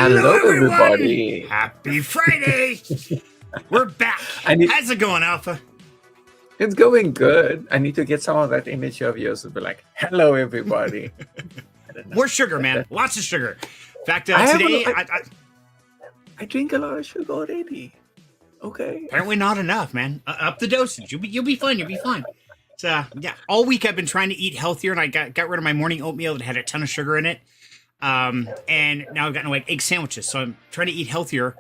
Hello, everyone! everybody. Happy Friday! We're back. How's it going, Alpha? It's going good. I need to get some of that image of yours to be like, hello, everybody. More sugar, man. Lots of sugar. In fact, I today... I drink a lot of sugar already. Okay. Apparently not enough, man. Up the dosage. You'll be fine. You'll be fine. So, yeah, all week I've been trying to eat healthier, and I got rid of my morning oatmeal that had a ton of sugar in it. And now I've gotten like egg sandwiches, so I'm trying to eat healthier.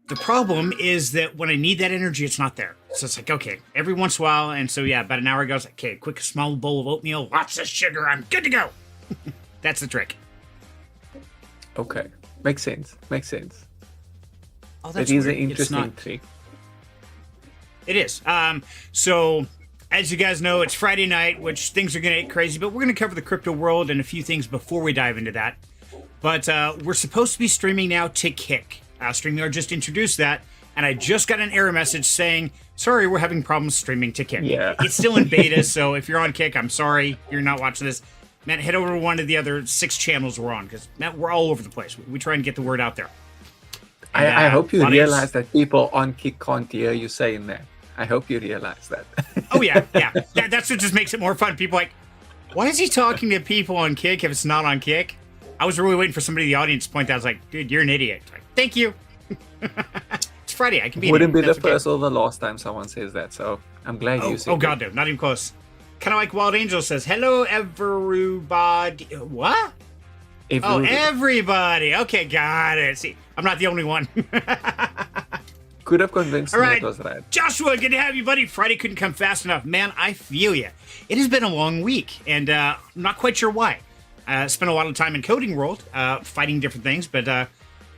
The problem is that when I need that energy, it's not there. So it's like, okay, every once in a while. And so, yeah, about an hour ago, I was like, okay, quick, small bowl of oatmeal, lots of sugar. I'm good to go. That's the trick. Okay. Makes sense. Oh, that's It is an weird. interesting trick. It is. So, as you guys know, it's Friday night, which things are going to get crazy, but we're going to cover the crypto world and a few things before we dive into that. But we're supposed to be streaming now to Kick. StreamYard just introduced that, and I just got an error message saying, sorry, we're having problems streaming to Kick. Yeah. It's still in beta, so if you're on Kick, I'm sorry you're not watching this. Matt, head over to one of the other 6 channels we're on, because Matt, we're all over the place. We try and get the word out there. And, I hope you realize that people on Kick can't hear you saying that. I hope you realize that. Oh, yeah. That's what just makes it more fun. People like, why is he talking to people on Kick if it's not on Kick? I was really waiting for somebody in the audience to point out. I was like, dude, you're an idiot. Like, thank you. It's Friday. I can be. Wouldn't be the first or the last time someone says that. So I'm glad you said. Oh God, no, not even close. Kind of like Wild Angel says, "Hello, everybody." What? Everybody. Okay, got it. See, I'm not the only one. Could have convinced me it was right. Joshua, good to have you, buddy. Friday couldn't come fast enough. Man, I feel you. It has been a long week, and I'm not quite sure why. Spent a lot of time in coding world, fighting different things, but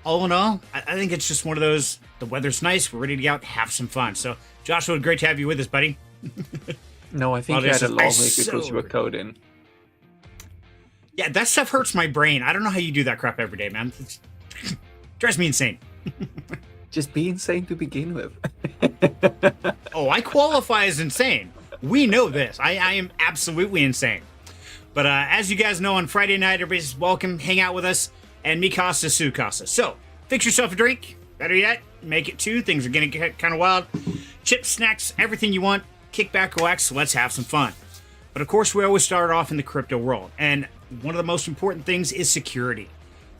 all in all, I think it's just one of those, the weather's nice, we're ready to get out, have some fun. So, Joshua, great to have you with us, buddy. No, I think you had a long week because you were coding. Yeah, that stuff hurts my brain. I don't know how you do that crap every day, man. It drives me insane. Just be insane to begin with. Oh, I qualify as insane. We know this. I am absolutely insane. But as you guys know, on Friday night, everybody's welcome. Hang out with us. And Mikasa Sukasa. So, fix yourself a drink. Better yet, make it 2. Things are going to get kind of wild. Chips, snacks, everything you want. Kick back, relax. Let's have some fun. But of course, we always start off in the crypto world. And one of the most important things is security.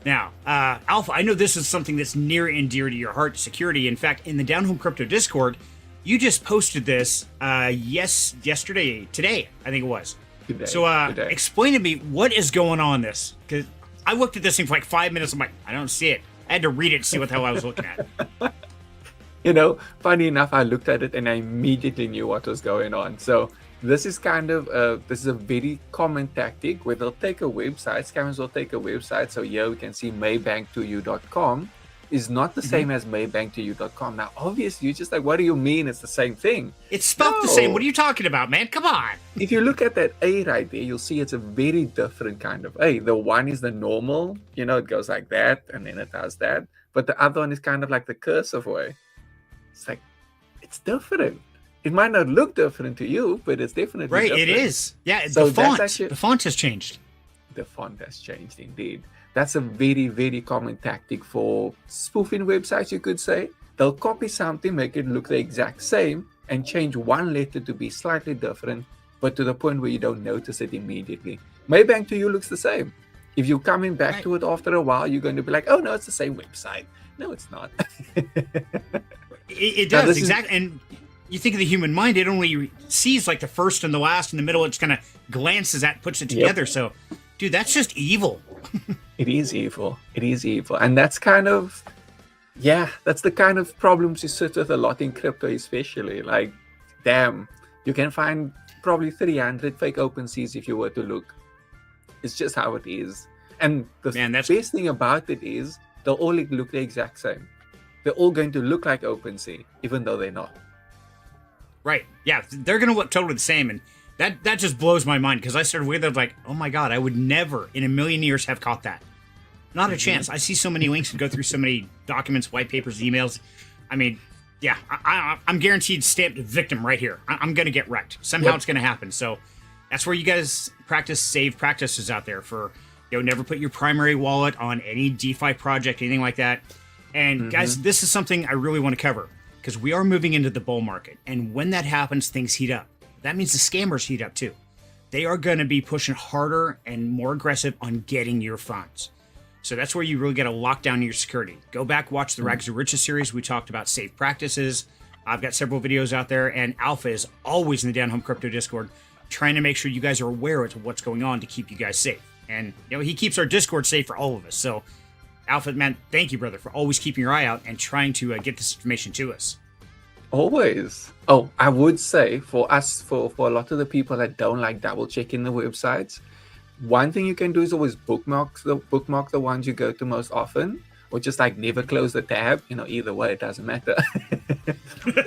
Now, Alpha, I know this is something that's near and dear to your heart, security. In fact, in the Down Home Crypto Discord, you just posted this today, I think it was. Today. Explain to me what is going on this. Because I looked at this thing for like 5 minutes. I'm like, I don't see it. I had to read it to see what the hell I was looking at. You know, funny enough, I looked at it and I immediately knew what was going on. So this is this is a very common tactic where they'll take a website, scammers will take a website. So here we can see maybank2u.com is not the same as maybank2u.com. Now, obviously, you're just like, what do you mean it's the same thing? It's spelled the same. What are you talking about, man? Come on. If you look at that A right there, you'll see it's a very different kind of A. The one is the normal, you know, it goes like that, and then it does that. But the other one is kind of like the cursive way. It's like, it's different. It might not look different to you, but it's definitely different. It is. Yeah, so the font has changed. The font has changed, indeed. That's a very, very common tactic for spoofing websites, you could say. They'll copy something, make it look the exact same, and change one letter to be slightly different, but to the point where you don't notice it immediately. Maybank2u looks the same. If you're coming back to it after a while, you're going to be like, oh, no, it's the same website. No, it's not. It does, exactly. And you think of the human mind, it only sees like the first and the last and the middle. It just kind of glances at, puts it together. So, dude, that's just evil. It is evil. It is evil. And that's kind of, that's the kind of problems you sit with a lot in crypto, especially. Like, damn, you can find probably 300 fake OpenSeas if you were to look. It's just how it is. And the best thing about it is they'll all look the exact same. They're all going to look like OpenSea, even though they're not. Right. Yeah, they're going to look totally the same. And that just blows my mind because I started with it like, oh my God, I would never in a million years have caught that. Not a chance. I see so many links and go through so many documents, white papers, emails. I mean, yeah, I'm guaranteed stamped victim right here. I'm going to get wrecked. Somehow it's going to happen. So that's where you guys practice save practices out there for Never put your primary wallet on any DeFi project, anything like that. And guys, this is something I really want to cover because we are moving into the bull market. And when that happens, things heat up. That means the scammers heat up too. They are going to be pushing harder and more aggressive on getting your funds. So that's where you really got to lock down your security. Go back, watch the Rags to Riches series. We talked about safe practices. I've got several videos out there, and Alpha is always in the Down Home Crypto Discord trying to make sure you guys are aware of what's going on to keep you guys safe. And he keeps our Discord safe for all of us. So Alpha, man, thank you, brother, for always keeping your eye out and trying to get this information to us. Always. Oh, I would say for us, for a lot of the people that don't like double checking the websites, one thing you can do is always bookmark the ones you go to most often, or just like never close the tab. Either way, it doesn't matter.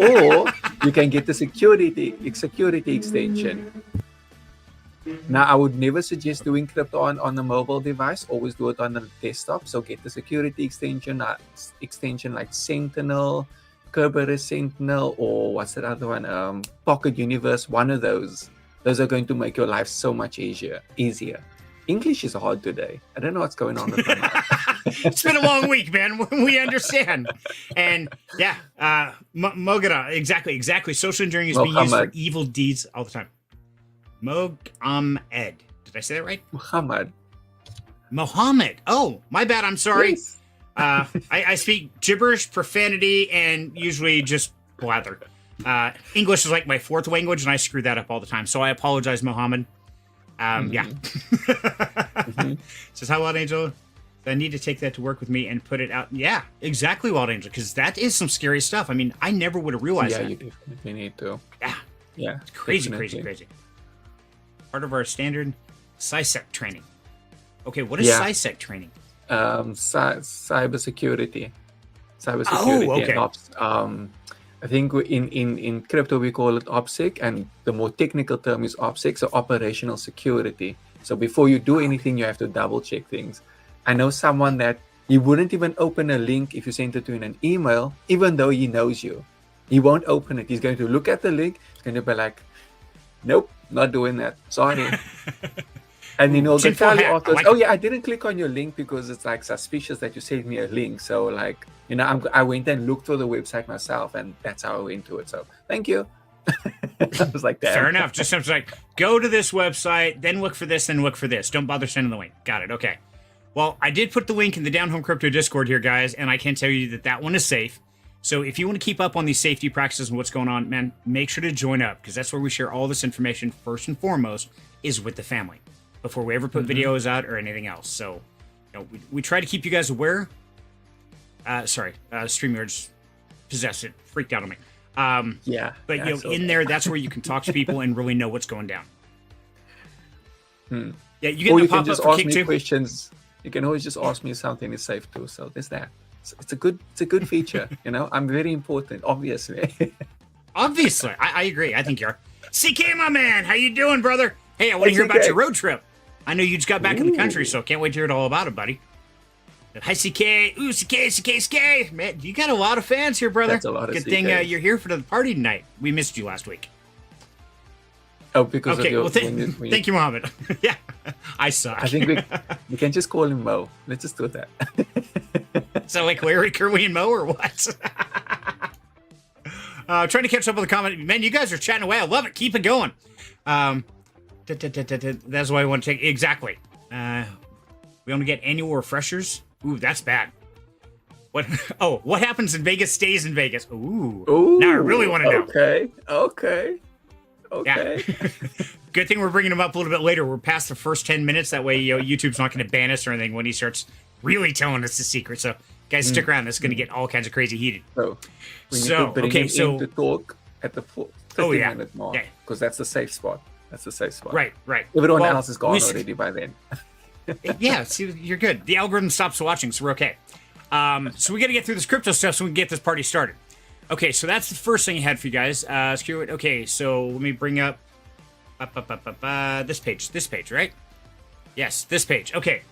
Or you can get the security extension. Now, I would never suggest doing crypto on a mobile device. Always do it on the desktop. So get the security extension like Sentinel, Kerberos Sentinel, or what's that other one? Pocket Universe. One of those. Those are going to make your life so much easier. English is hard today. I don't know what's going on with my mouth. It's been a long week, man. We understand. And yeah, Mogada, exactly. Social engineering is being used for evil deeds all the time. Mohammed. Did I say that right? Mohammed. Oh, my bad. I'm sorry. Yes. I speak gibberish, profanity, and usually just blather. English is like my fourth language, and I screw that up all the time. So I apologize, Mohammed. Yeah. Says, hi, Wild Angel. I need to take that to work with me and put it out. Yeah, exactly, Wild Angel, because that is some scary stuff. I mean, I never would have realized that. Yeah, you definitely need to. Yeah. It's crazy. Part of our standard SciSec training. Okay, what is SciSec training? Cybersecurity. Oh, okay. And I think in crypto we call it OPSEC, and the more technical term is OPSEC, so operational security. So before you do anything, you have to double check things. I know someone that he wouldn't even open a link if you sent it to him in an email, even though he knows you. He won't open it. He's going to look at the link, he's going to be like, nope, not doing that. Sorry. And he'll tell you afterwards, oh yeah, I didn't click on your link because it's like suspicious that you sent me a link. So like, I went and looked for the website myself, and that's how I went to it. So thank you. I was like, damn. Fair enough. Just something like, go to this website, then look for this, then look for this. Don't bother sending the link. Got it. Okay. Well, I did put the link in the Down Home Crypto Discord here, guys, and I can tell you that one is safe. So if you want to keep up on these safety practices and what's going on, man, make sure to join up, because that's where we share all this information. First and foremost is with the family before we ever put videos out or anything else. So we try to keep you guys aware. StreamYard's possessed it, freaked out on me. But in there, that's where you can talk to people and really know what's going down. Yeah, you get the pop up for Kick too. Questions. You can always just ask me if something is safe too. So there's that. It's a good feature. I'm very important, obviously. Obviously, I agree. I think you are. CK, my man, how you doing, brother? Hey, I want to hear about your road trip. I know you just got back in the country, so can't wait to hear it all about it, buddy. Hi, CK. Ooh, CK. Man, you got a lot of fans here, brother. That's a lot of Good thing you're here for the party tonight. We missed you last week. Oh, because of your... Thank you, Mohammed. Yeah, I suck. I think we can just call him Mo. Let's just do that. So like Larry, Kerwin, and Mo, or what? Trying to catch up with the comment. Man, you guys are chatting away. I love it. Keep it going. That's why I want to take... Exactly. We only get annual refreshers. Ooh, that's bad. What? Oh, what happens in Vegas stays in Vegas. Ooh. Now I really want to know. Okay. Yeah. Good thing we're bringing him up a little bit later. We're past the first 10 minutes. That way, YouTube's not going to ban us or anything when he starts really telling us the secret. So, guys, stick around. This is going to get all kinds of crazy heated. So, we need to bring him in to talk at the 30-minute mark, because that's the safe spot. Right. Everyone else is gone already by then. Yeah, see, you're good. The algorithm stops watching, so we're okay. So we got to get through this crypto stuff so we can get this party started. Okay, so that's the first thing I had for you guys. Screw it. Okay, so let me bring up this page, right? Yes, this page. Okay.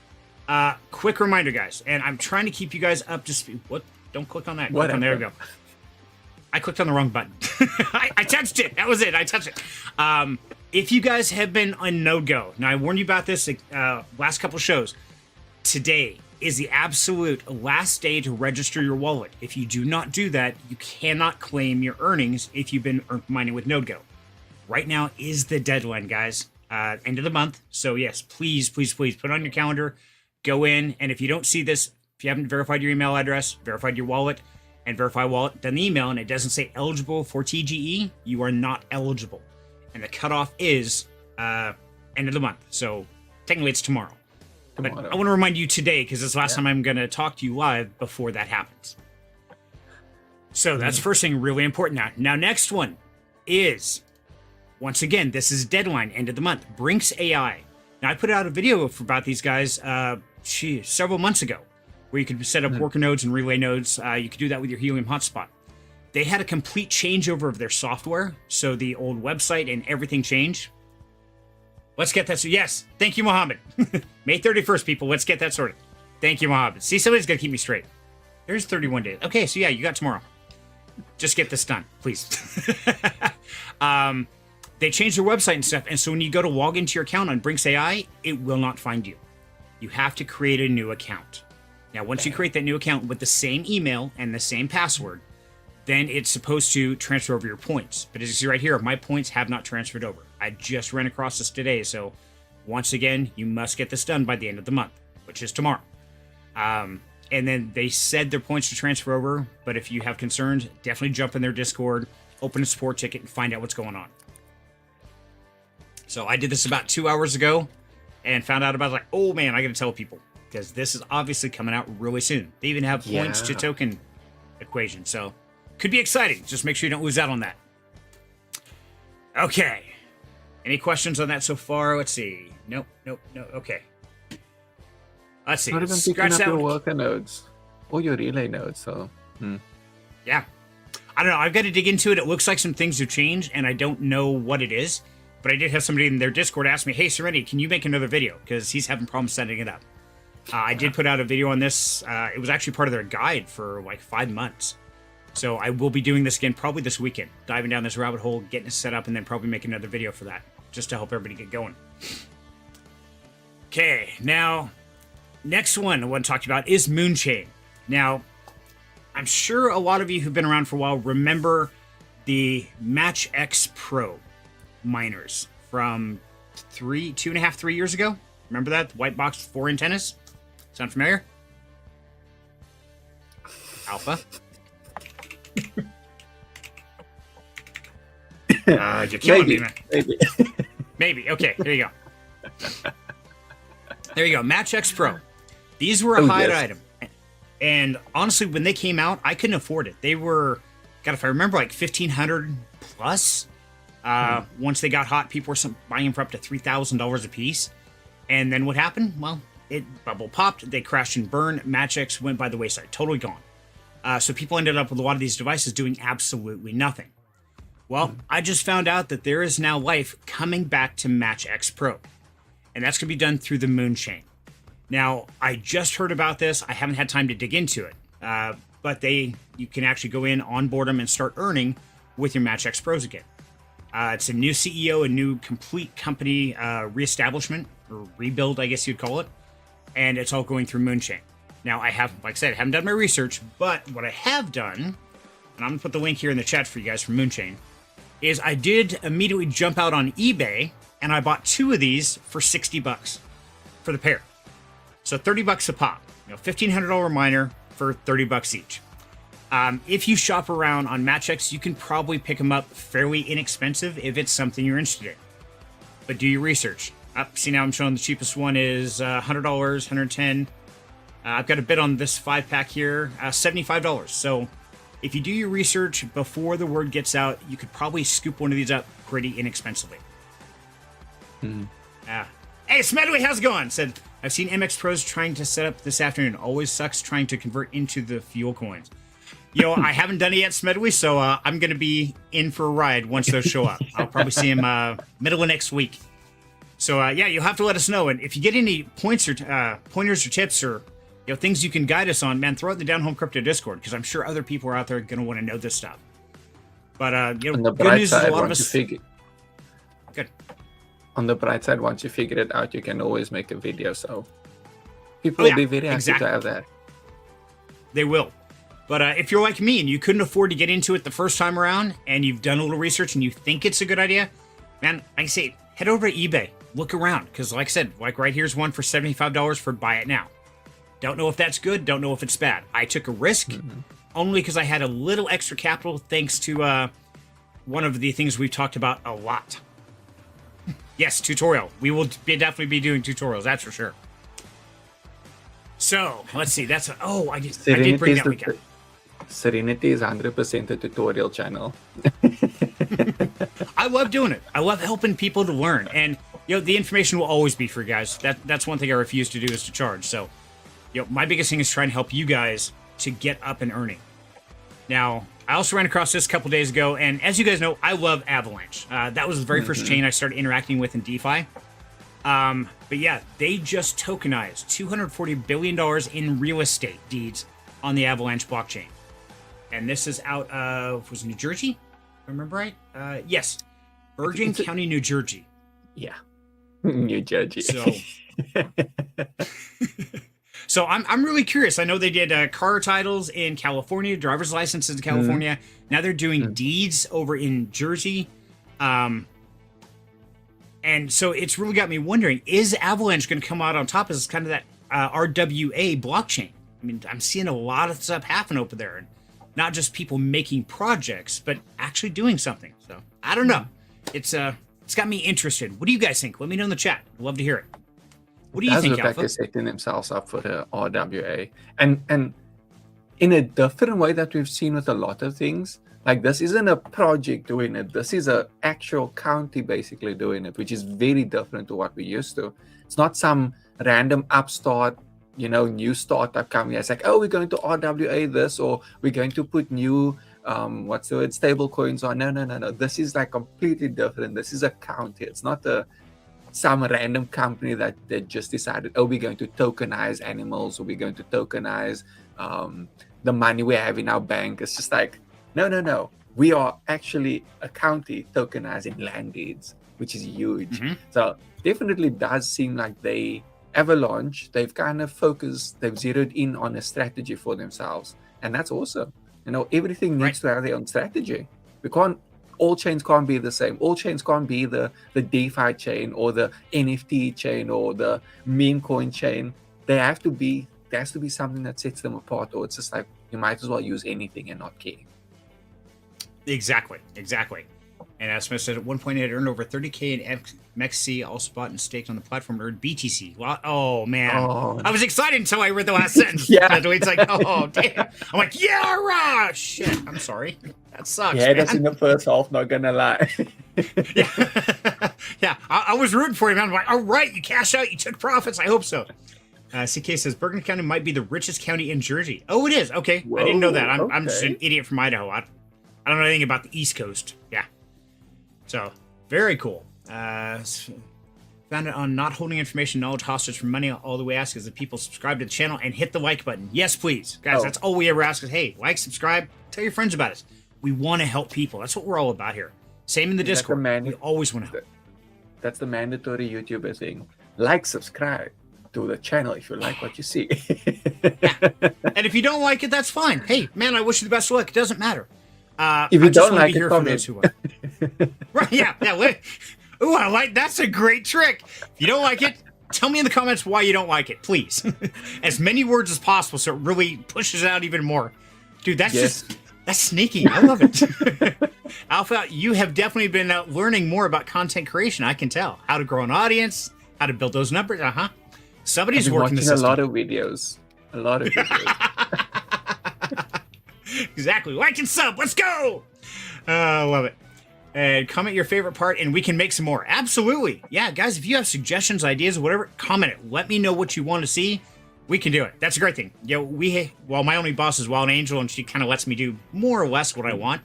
Quick reminder, guys, and I'm trying to keep you guys up to speed. What? Don't click on that. Click on, there we go. I clicked on the wrong button. I touched it. That was it. I touched it. If you guys have been on no-go, now I warned you about this last couple shows. Today is the absolute last day to register your wallet. If you do not do that, you cannot claim your earnings if you've been mining with no-go. Right now is the deadline, guys. End of the month. So yes, please, please, please put it on your calendar. Go in, and if you don't see this, if you haven't verified your email address, verified your wallet, and verify wallet, then the email, and it doesn't say eligible for TGE, you are not eligible. And the cutoff is end of the month. So technically it's tomorrow. But I want to remind you today, because it's the last time I'm going to talk to you live before that happens. So that's first thing, really important now. Now, next one is, once again, this is deadline, end of the month. Brinks AI. Now, I put out a video about these guys several months ago, where you could set up worker nodes and relay nodes. You could do that with your Helium hotspot. They had a complete changeover of their software, so the old website and everything changed. Let's get that. Yes, thank you, Mohammed. May 31st, people. Let's get that sorted. Thank you, Mohammed. See, somebody's got to keep me straight. There's 31 days. Okay, so yeah, you got tomorrow. Just get this done, please. They changed their website and stuff, and so when you go to log into your account on Brinks AI, it will not find you. You have to create a new account. Now, once you create that new account with the same email and the same password, then it's supposed to transfer over your points. But as you see right here, my points have not transferred over. I just ran across this today, so once again, you must get this done by the end of the month, which is tomorrow. And then they said their points to transfer over, but if you have concerns, definitely jump in their Discord, open a support ticket, and find out what's going on. So I did this about 2 hours ago and found out about it, like, oh man, I gotta tell people, because this is obviously coming out really soon. They even have points to token equation, so could be exciting. Just make sure you don't lose out on that. Okay. Any questions on that so far? Let's see. Nope. Okay. Let's see. Not even picking up your worker nodes or your relay nodes, so... Yeah. I don't know. I've got to dig into it. It looks like some things have changed, and I don't know what it is. But I did have somebody in their Discord ask me, hey, Serenity, can you make another video? Because he's having problems setting it up. I did put out a video on this. It was actually part of their guide for like 5 months. So I will be doing this again probably this weekend. Diving down this rabbit hole, getting it set up, and then probably make another video for that. Just to help everybody get going. Okay, now, next one I want to talk about is Moonchain. Now, I'm sure a lot of you who've been around for a while remember the Match X Pro miners from 2.5, 3 years ago. Remember that? The white box with 4 antennas? Sound familiar? Alpha. You're killing me, man. Maybe. Okay, there you go. There you go. Match X Pro. These were a high item. And honestly, when they came out, I couldn't afford it. They were, God, if I remember, like 1,500 plus. Once they got hot, people were buying them for up to $3,000 a piece. And then what happened? Well, it bubble popped. They crashed and burned. Match X went by the wayside. Totally gone. So people ended up with a lot of these devices doing absolutely nothing. Well, I just found out that there is now life coming back to Match X Pro. And that's going to be done through the Moonchain. Now, I just heard about this. I haven't had time to dig into it. But you can actually go in, onboard them, and start earning with your Match X Pros again. It's a new CEO, a new complete company reestablishment, or rebuild, I guess you'd call it. And it's all going through Moonchain. Now, like I said, I haven't done my research, but what I have done, and I'm going to put the link here in the chat for you guys from Moonchain, is I did immediately jump out on eBay, and I bought 2 of these for $60 for the pair. So $30 a pop. $1,500 miner for $30 each. If you shop around on MatchX, you can probably pick them up fairly inexpensive if it's something you're interested in. But do your research. See, now I'm showing the cheapest one is $100, $110. I've got a bid on this 5-pack here, $75. So if you do your research before the word gets out, you could probably scoop one of these up pretty inexpensively. Hey, Smedley, how's it going? Said, I've seen MX Pros trying to set up this afternoon. Always sucks trying to convert into the fuel coins. I haven't done it yet, Smedley, so I'm going to be in for a ride once those show up. I'll probably see them middle of next week. So, yeah, you'll have to let us know. And if you get any pointers or tips or things you can guide us on, man, throw it in the Down Home Crypto Discord, because I'm sure other people are out there going to want to know this stuff. But On the good bright news is a side, lot of once you us. figure Good. on the bright side, once you figure it out, you can always make a video. So people Oh, yeah, will be very happy exactly. to have that. They will. But if you're like me and you couldn't afford to get into it the first time around, and you've done a little research and you think it's a good idea, man, I say head over to eBay, look around, because like I said, like right here's one for $75 for buy it now. Don't know if that's good. Don't know if it's bad. I took a risk only because I had a little extra capital thanks to one of the things we've talked about a lot. Yes, tutorial. We will definitely be doing tutorials. That's for sure. So let's see. That's I did bring that weekend. Serenity is 100% a tutorial channel. I love doing it. I love helping people to learn, and the information will always be free, guys. That's one thing I refuse to do is to charge. So, my biggest thing is trying to help you guys to get up and earning. Now, I also ran across this a couple days ago, and as you guys know, I love Avalanche. That was the very first chain I started interacting with in DeFi. But yeah, they just tokenized $240 billion in real estate deeds on the Avalanche blockchain. And this is out of, was it New Jersey? If I remember right? Yes. Bergen County, New Jersey. Yeah. New Jersey. So I'm really curious. I know they did car titles in California, driver's licenses in California. Now they're doing deeds over in Jersey. And so it's really got me wondering, is Avalanche going to come out on top as kind of that RWA blockchain? I mean, I'm seeing a lot of stuff happen over there. And not just people making projects, but actually doing something. So I don't know. It's got me interested. What do you guys think? Let me know in the chat. I'd love to hear it. What do you think, Alpha? They're setting themselves up for the RWA, and in a different way that we've seen with a lot of things. Like, this isn't a project doing it. This is an actual county basically doing it, which is very different to what we used to. It's not some random upstart, new startup company. It's like, oh, we're going to RWA this, or we're going to put new, stable coins on. No. This is like completely different. This is a county. It's not some random company that just decided, oh, we're going to tokenize animals, or we're going to tokenize the money we have in our bank. It's just like, no. We are actually a county tokenizing land deeds, which is huge. So definitely does seem like Avalanche, they've kind of focused, they've zeroed in on a strategy for themselves. And that's awesome. Everything needs to have their own strategy. All chains can't be the same. All chains can't be the DeFi chain or the NFT chain or the meme coin chain. There has to be something that sets them apart, or it's just like you might as well use anything and not care. Exactly. And as Smith said, at one point, it earned over 30K in MXC, also bought and staked on the platform, earned BTC. Wow. Oh, man. I was excited until I read the last sentence. Yeah. It's like, oh, damn. I'm like, yeah, rah! Shit. I'm sorry. That sucks. Yeah, man. that's in the first half, not gonna lie. Yeah. I was rooting for you, man. I'm like, all right, you cashed out, you took profits. I hope so. CK says Bergen County might be the richest county in Jersey. Oh, it is. Okay. Whoa, I didn't know that. I'm just an idiot from Idaho. I don't know anything about the East Coast. Yeah. So, very cool. Found it on not holding information knowledge hostage from money. All the way ask is that people subscribe to the channel and hit the like button. Yes, please. Guys, that's all we ever ask is, hey, like, subscribe, tell your friends about us. We want to help people. That's what we're all about here. Same in the Discord. We always want to help. That's the mandatory YouTuber thing. Like, subscribe to the channel if you like what you see. Yeah. And if you don't like it, that's fine. Hey, man, I wish you the best of luck. It doesn't matter. If you don't like it, comment. Right, yeah. Ooh, that's a great trick. If you don't like it, tell me in the comments why you don't like it, please. As many words as possible so it really pushes it out even more. Dude, that's sneaky. I love it. Alpha, you have definitely been learning more about content creation, I can tell. How to grow an audience, how to build those numbers. Somebody's working the system. A lot of videos. Exactly. Like and sub. Let's go. I love it. And comment your favorite part, and we can make some more. Absolutely. Yeah, guys, if you have suggestions, ideas, whatever, comment it. Let me know what you want to see. We can do it. That's a great thing. My only boss is Wild Angel, and she kind of lets me do more or less what I want.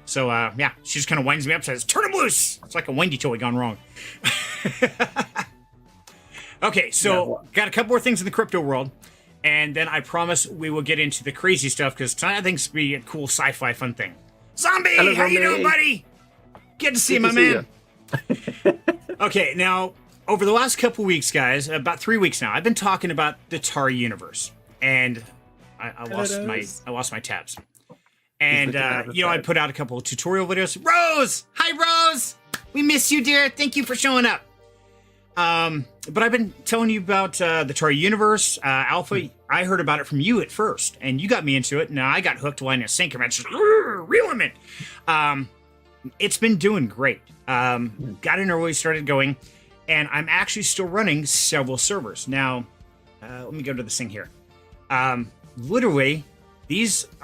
So, she just kind of winds me up and says, turn him loose. It's like a windy toy gone wrong. Okay, so got a couple more things in the crypto world. And then I promise we will get into the crazy stuff, because tonight I think it's going to be a cool sci-fi fun thing. Zombie, Hello, how you doing, Zombie. buddy? Good to see you, Good my to see man. Okay, now, over the last couple weeks, guys, about 3 weeks now, I've been talking about the Tari universe, and I lost my tabs. And I put out a couple of tutorial videos. Rose, hi Rose, we miss you, dear. Thank you for showing up. But I've been telling you about the Tari universe, Alpha. I heard about it from you at first, and you got me into it. Now I got hooked, line, and sinker. Man, just reeling it. It's been doing great. Got in early, started going, and I'm actually still running several servers. Now, let me go to this thing here. Literally,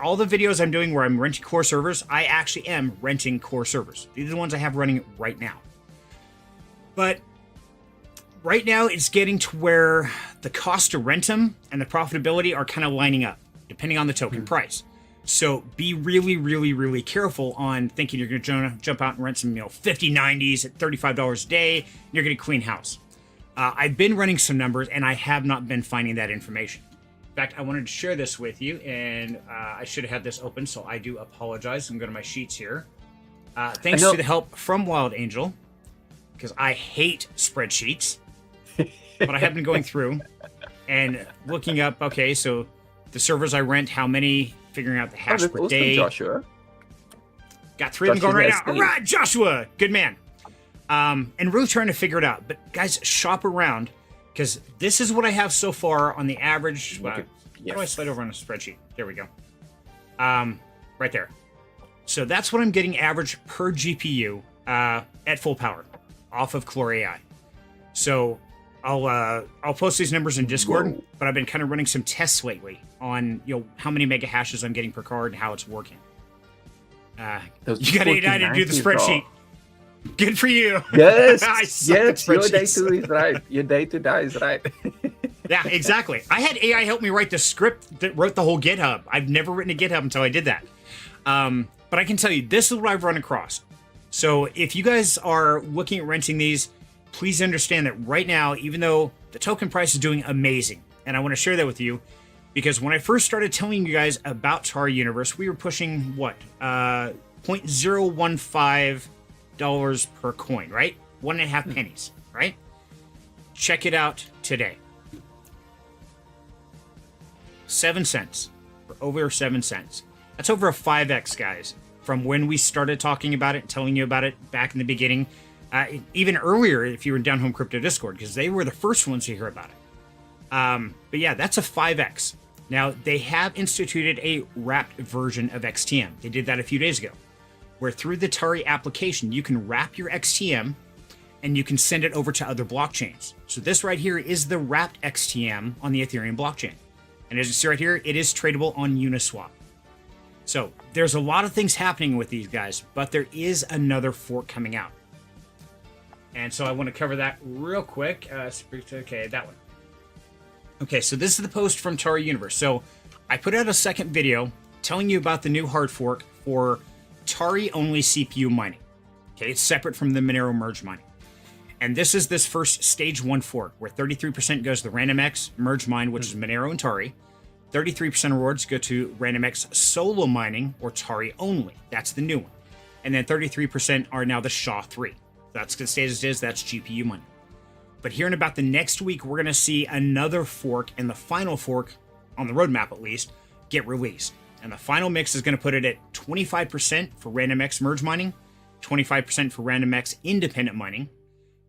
all the videos I'm doing where I'm renting core servers, I actually am renting core servers. These are the ones I have running right now. But right now, it's getting to where the cost to rent them and the profitability are kind of lining up, depending on the token price. So be really, really, really careful on thinking you're going to jump out and rent some, 5090s at $35 a day. And you're going to clean house. I've been running some numbers, and I have not been finding that information. In fact, I wanted to share this with you, and I should have had this open, so I do apologize. I'm going to my sheets here. Thanks to the help from Wild Angel, because I hate spreadsheets. But I have been going through and looking up, okay, so the servers I rent, how many, figuring out the hash per day. Joshua. Got 3 of them going right now. All right, Joshua, good man. And really trying to figure it out. But guys, shop around, because this is what I have so far on the average. How do I slide over on a spreadsheet? There we go. Right there. So that's what I'm getting average per GPU at full power off of Core AI. So I'll post these numbers in Discord, but I've been kind of running some tests lately on how many mega hashes I'm getting per card and how it's working. You got 8 to do the spreadsheet. Bro. Good for you. Yes, yes, your day 2 is right. Your day 2 is right. Yeah, exactly. I had AI help me write the script that wrote the whole GitHub. I've never written a GitHub until I did that. But I can tell you, this is what I've run across. So if you guys are looking at renting these, please understand that right now, even though the token price is doing amazing, and I want to share that with you, because when I first started telling you guys about Tari Universe, we were pushing, $0.015 per coin, right? 1.5 pennies, right? Check it out today. 7 cents, for over 7 cents. That's over a 5x, guys, from when we started talking about it, telling you about it back in the beginning. Even earlier, if you were in Down Home Crypto Discord, because they were the first ones to hear about it. But yeah, that's a 5x. Now, they have instituted a wrapped version of XTM. They did that a few days ago, where through the Tari application, you can wrap your XTM and you can send it over to other blockchains. So this right here is the wrapped XTM on the Ethereum blockchain. And as you see right here, it is tradable on Uniswap. So there's a lot of things happening with these guys, but there is another fork coming out. And so I want to cover that real quick. Okay, that one. Okay, so this is the post from Tari Universe. So I put out a second video telling you about the new hard fork for Tari-only CPU mining. Okay, it's separate from the Monero merge mining. And this is this first stage 1 fork, where 33% goes to RandomX merge mine, which is Monero and Tari. 33% rewards go to RandomX solo mining, or Tari only. That's the new one. And then 33% are now the SHA-3. That's going to stay as it is. That's GPU money. But here in about the next week, we're going to see another fork, and the final fork, on the roadmap at least, get released. And the final mix is going to put it at 25% for RandomX merge mining, 25% for RandomX independent mining,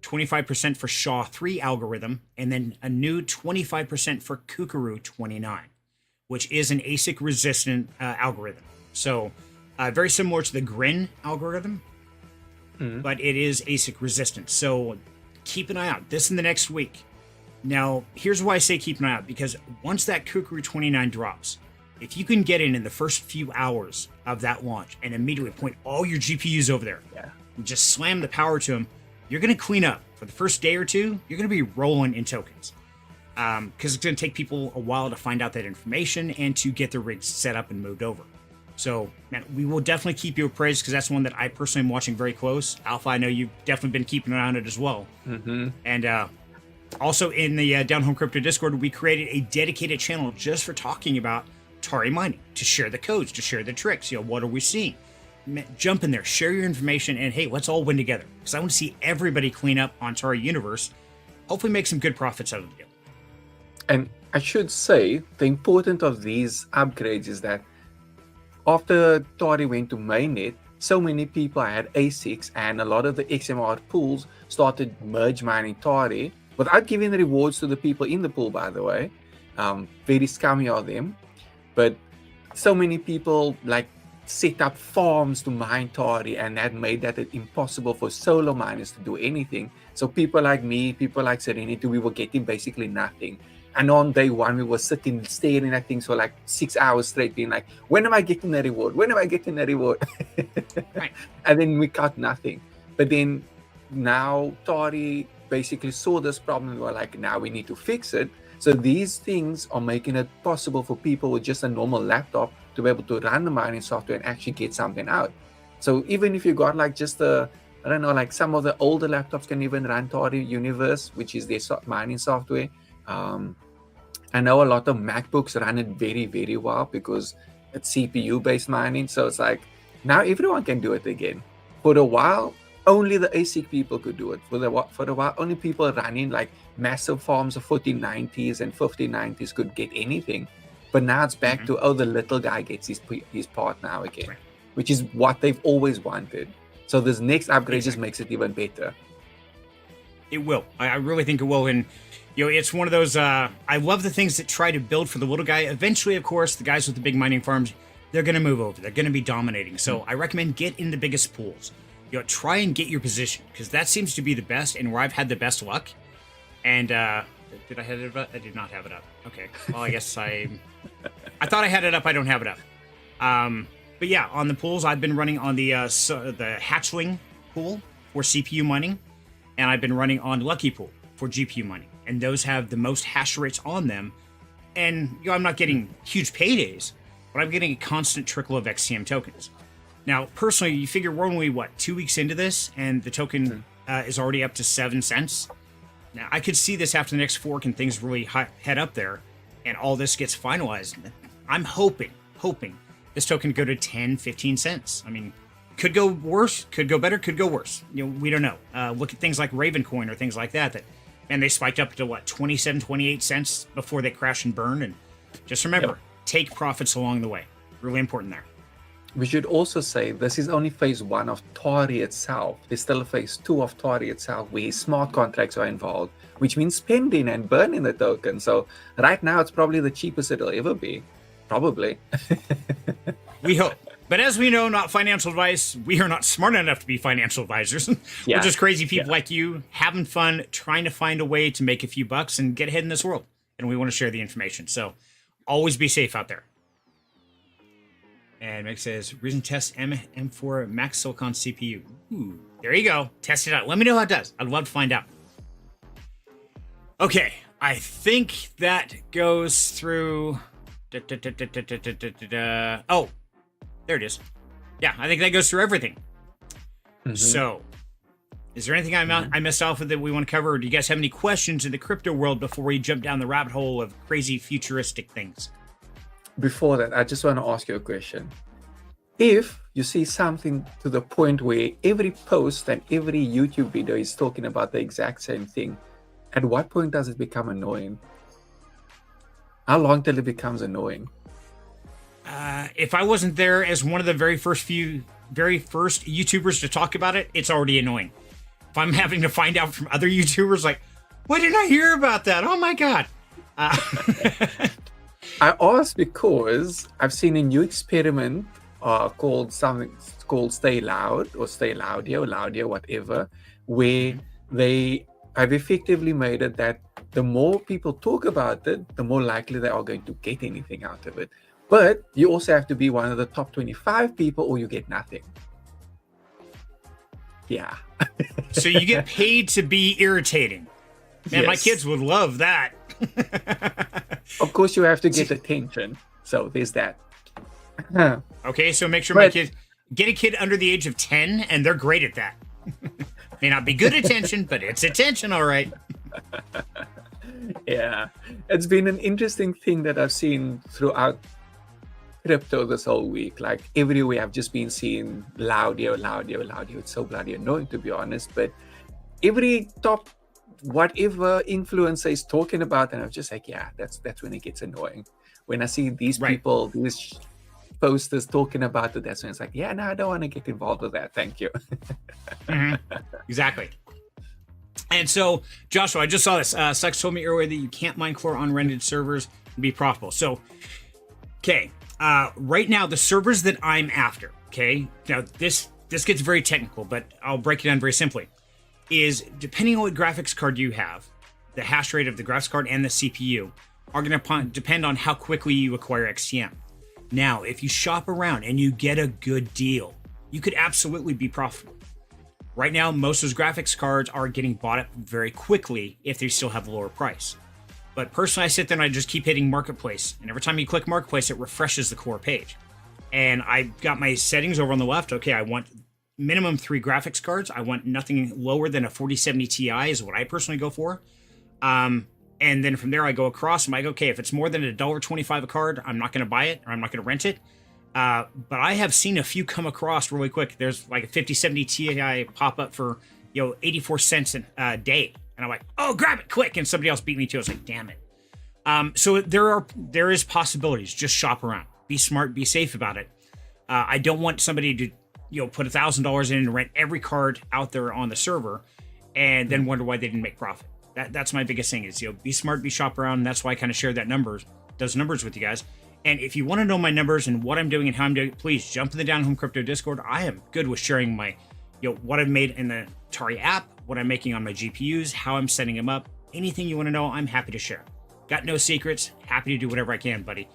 25% for SHA-3 algorithm, and then a new 25% for Kukuru 29, which is an ASIC resistant algorithm. So very similar to the Grin algorithm, but it is ASIC resistant. So keep an eye out. This in the next week. Now, here's why I say keep an eye out, because once that Kukuru 29 drops, if you can get in the first few hours of that launch and immediately point all your GPUs over there, and just slam the power to them, you're going to clean up. For the first day or two, you're going to be rolling in tokens. Because it's going to take people a while to find out that information and to get their rigs set up and moved over. So, man, we will definitely keep you appraised, because that's one that I personally am watching very close. Alpha, I know you've definitely been keeping an eye on it as well. And also in the Down Home Crypto Discord, we created a dedicated channel just for talking about Tari mining, to share the codes, to share the tricks. What are we seeing? jump in there, share your information, and hey, let's all win together. Because I want to see everybody clean up on Tari Universe. Hopefully make some good profits out of the deal. And I should say, the importance of these upgrades is that after Tari went to mainnet, so many people had ASICs and a lot of the XMR pools started merge mining Tari without giving the rewards to the people in the pool, by the way. Very scummy of them. But so many people like set up farms to mine Tari, and that made that impossible for solo miners to do anything. So people like me, people like Serenity, we were getting basically nothing. And on day one, we were sitting, staring at things for like 6 hours straight, being like, when am I getting the reward? When am I getting the reward? Right. And then we got nothing. But then now Tari basically saw this problem. We were like, now we need to fix it. So these things are making it possible for people with just a normal laptop to be able to run the mining software and actually get something out. So even if you got like just I don't know, like some of the older laptops can even run Tari Universe, which is their mining software. I know a lot of MacBooks run it very, very well because it's CPU-based mining. So it's like, now everyone can do it again. For a while, only the ASIC people could do it. For a while, only people running like massive farms of 4090s and 5090s could get anything. But now it's back to, the little guy gets his part now again, which is what they've always wanted. So this next upgrade just makes it even better. It will. I really think it will. And, it's one of those, I love the things that try to build for the little guy. Eventually, of course, the guys with the big mining farms, they're going to move over. They're going to be dominating. So I recommend get in the biggest pools. Try and get your position, because that seems to be the best and where I've had the best luck. And did I have it up? I did not have it up. Okay. Well, I guess I thought I had it up. I don't have it up. But yeah, on the pools, I've been running on the Hatchling pool for CPU mining, and I've been running on Lucky Pool for GPU mining. And those have the most hash rates on them. And I'm not getting huge paydays, but I'm getting a constant trickle of XTM tokens. Now, personally, you figure we're only, 2 weeks into this, and the token is already up to 7 cents. Now, I could see this after the next fork and things really head up there, and all this gets finalized. I'm hoping this token could go to 10, 15 cents. I mean, could go worse, could go better, could go worse. We don't know. Look at things like Ravencoin or things like that, and they spiked up to 27, 28 cents before they crash and burn. And just remember, take profits along the way. Really important there. We should also say this is only phase 1 of Tari itself. There's still a phase 2 of Tari itself where smart contracts are involved, which means spending and burning the token. So right now it's probably the cheapest it'll ever be. Probably. We hope. But as we know, not financial advice, we are not smart enough to be financial advisors. We're just crazy people like you, having fun, trying to find a way to make a few bucks and get ahead in this world. And we want to share the information. So always be safe out there. And Mick says, recent test M4 Max Silicon CPU. Ooh, there you go. Test it out. Let me know how it does. I'd love to find out. Okay, I think that goes through... Oh, there it is. Yeah, I think that goes through everything. So, is there anything I missed off with that we want to cover? Or do you guys have any questions in the crypto world before we jump down the rabbit hole of crazy futuristic things? Before that, I just want to ask you a question. If you see something to the point where every post and every YouTube video is talking about the exact same thing, at what point does it become annoying? How long till it becomes annoying? If I wasn't there as one of the very first YouTubers to talk about it, it's already annoying. If I'm having to find out from other YouTubers, like, why didn't I hear about that? Oh my God. I asked because I've seen a new experiment called Stay Loud or Stay Loudio, whatever, where they have effectively made it that the more people talk about it, the more likely they are going to get anything out of it. But you also have to be one of the top 25 people or you get nothing. Yeah. So you get paid to be irritating. Man, my kids would love that. Of course, you have to get attention. So there's that. Okay, so make sure my kids get a kid under the age of 10, and they're great at that. May not be good attention, but it's attention, all right. Yeah, it's been an interesting thing that I've seen throughout crypto this whole week. Like everywhere, I've just been seeing louder. It's so bloody annoying, to be honest. But every top whatever influencer is talking about, and I'm just like, yeah, that's when it gets annoying. When I see these people, these posters talking about it, that's when it's like, yeah, no, I don't want to get involved with that. Thank you. Exactly. And so, Joshua, I just saw this. Sux told me earlier that you can't mine core on rented servers and be profitable. So, okay, right now the servers that I'm after, okay, now this gets very technical, but I'll break it down very simply. Is depending on what graphics card you have, the hash rate of the graphics card and the CPU are going to depend on how quickly you acquire XTM. Now, if you shop around and you get a good deal, you could absolutely be profitable. Right now, most of those graphics cards are getting bought up very quickly if they still have a lower price. But personally, I sit there and I just keep hitting Marketplace. And every time you click Marketplace, it refreshes the core page. And I've got my settings over on the left. Okay, I want minimum 3 graphics cards. I want nothing lower than a 4070 Ti is what I personally go for. And then from there, I go across and I go, okay, if it's more than $1.25 a card, I'm not going to buy it or I'm not going to rent it. But I have seen a few come across really quick. There's like a 5070 Ti pop up for 84 cents a day, and I'm like, oh, grab it quick! And somebody else beat me to it. I was like, damn it. So there is possibilities. Just shop around. Be smart. Be safe about it. I don't want somebody to put $1,000 in and rent every card out there on the server, and then wonder why they didn't make profit. That's my biggest thing is be smart, be shop around. And that's why I kind of share those numbers with you guys. And if you want to know my numbers and what I'm doing and how I'm doing it, please jump in the Down Home Crypto Discord. I am good with sharing my, what I've made in the Atari app, what I'm making on my GPUs, how I'm setting them up. Anything you want to know, I'm happy to share. Got no secrets. Happy to do whatever I can, buddy.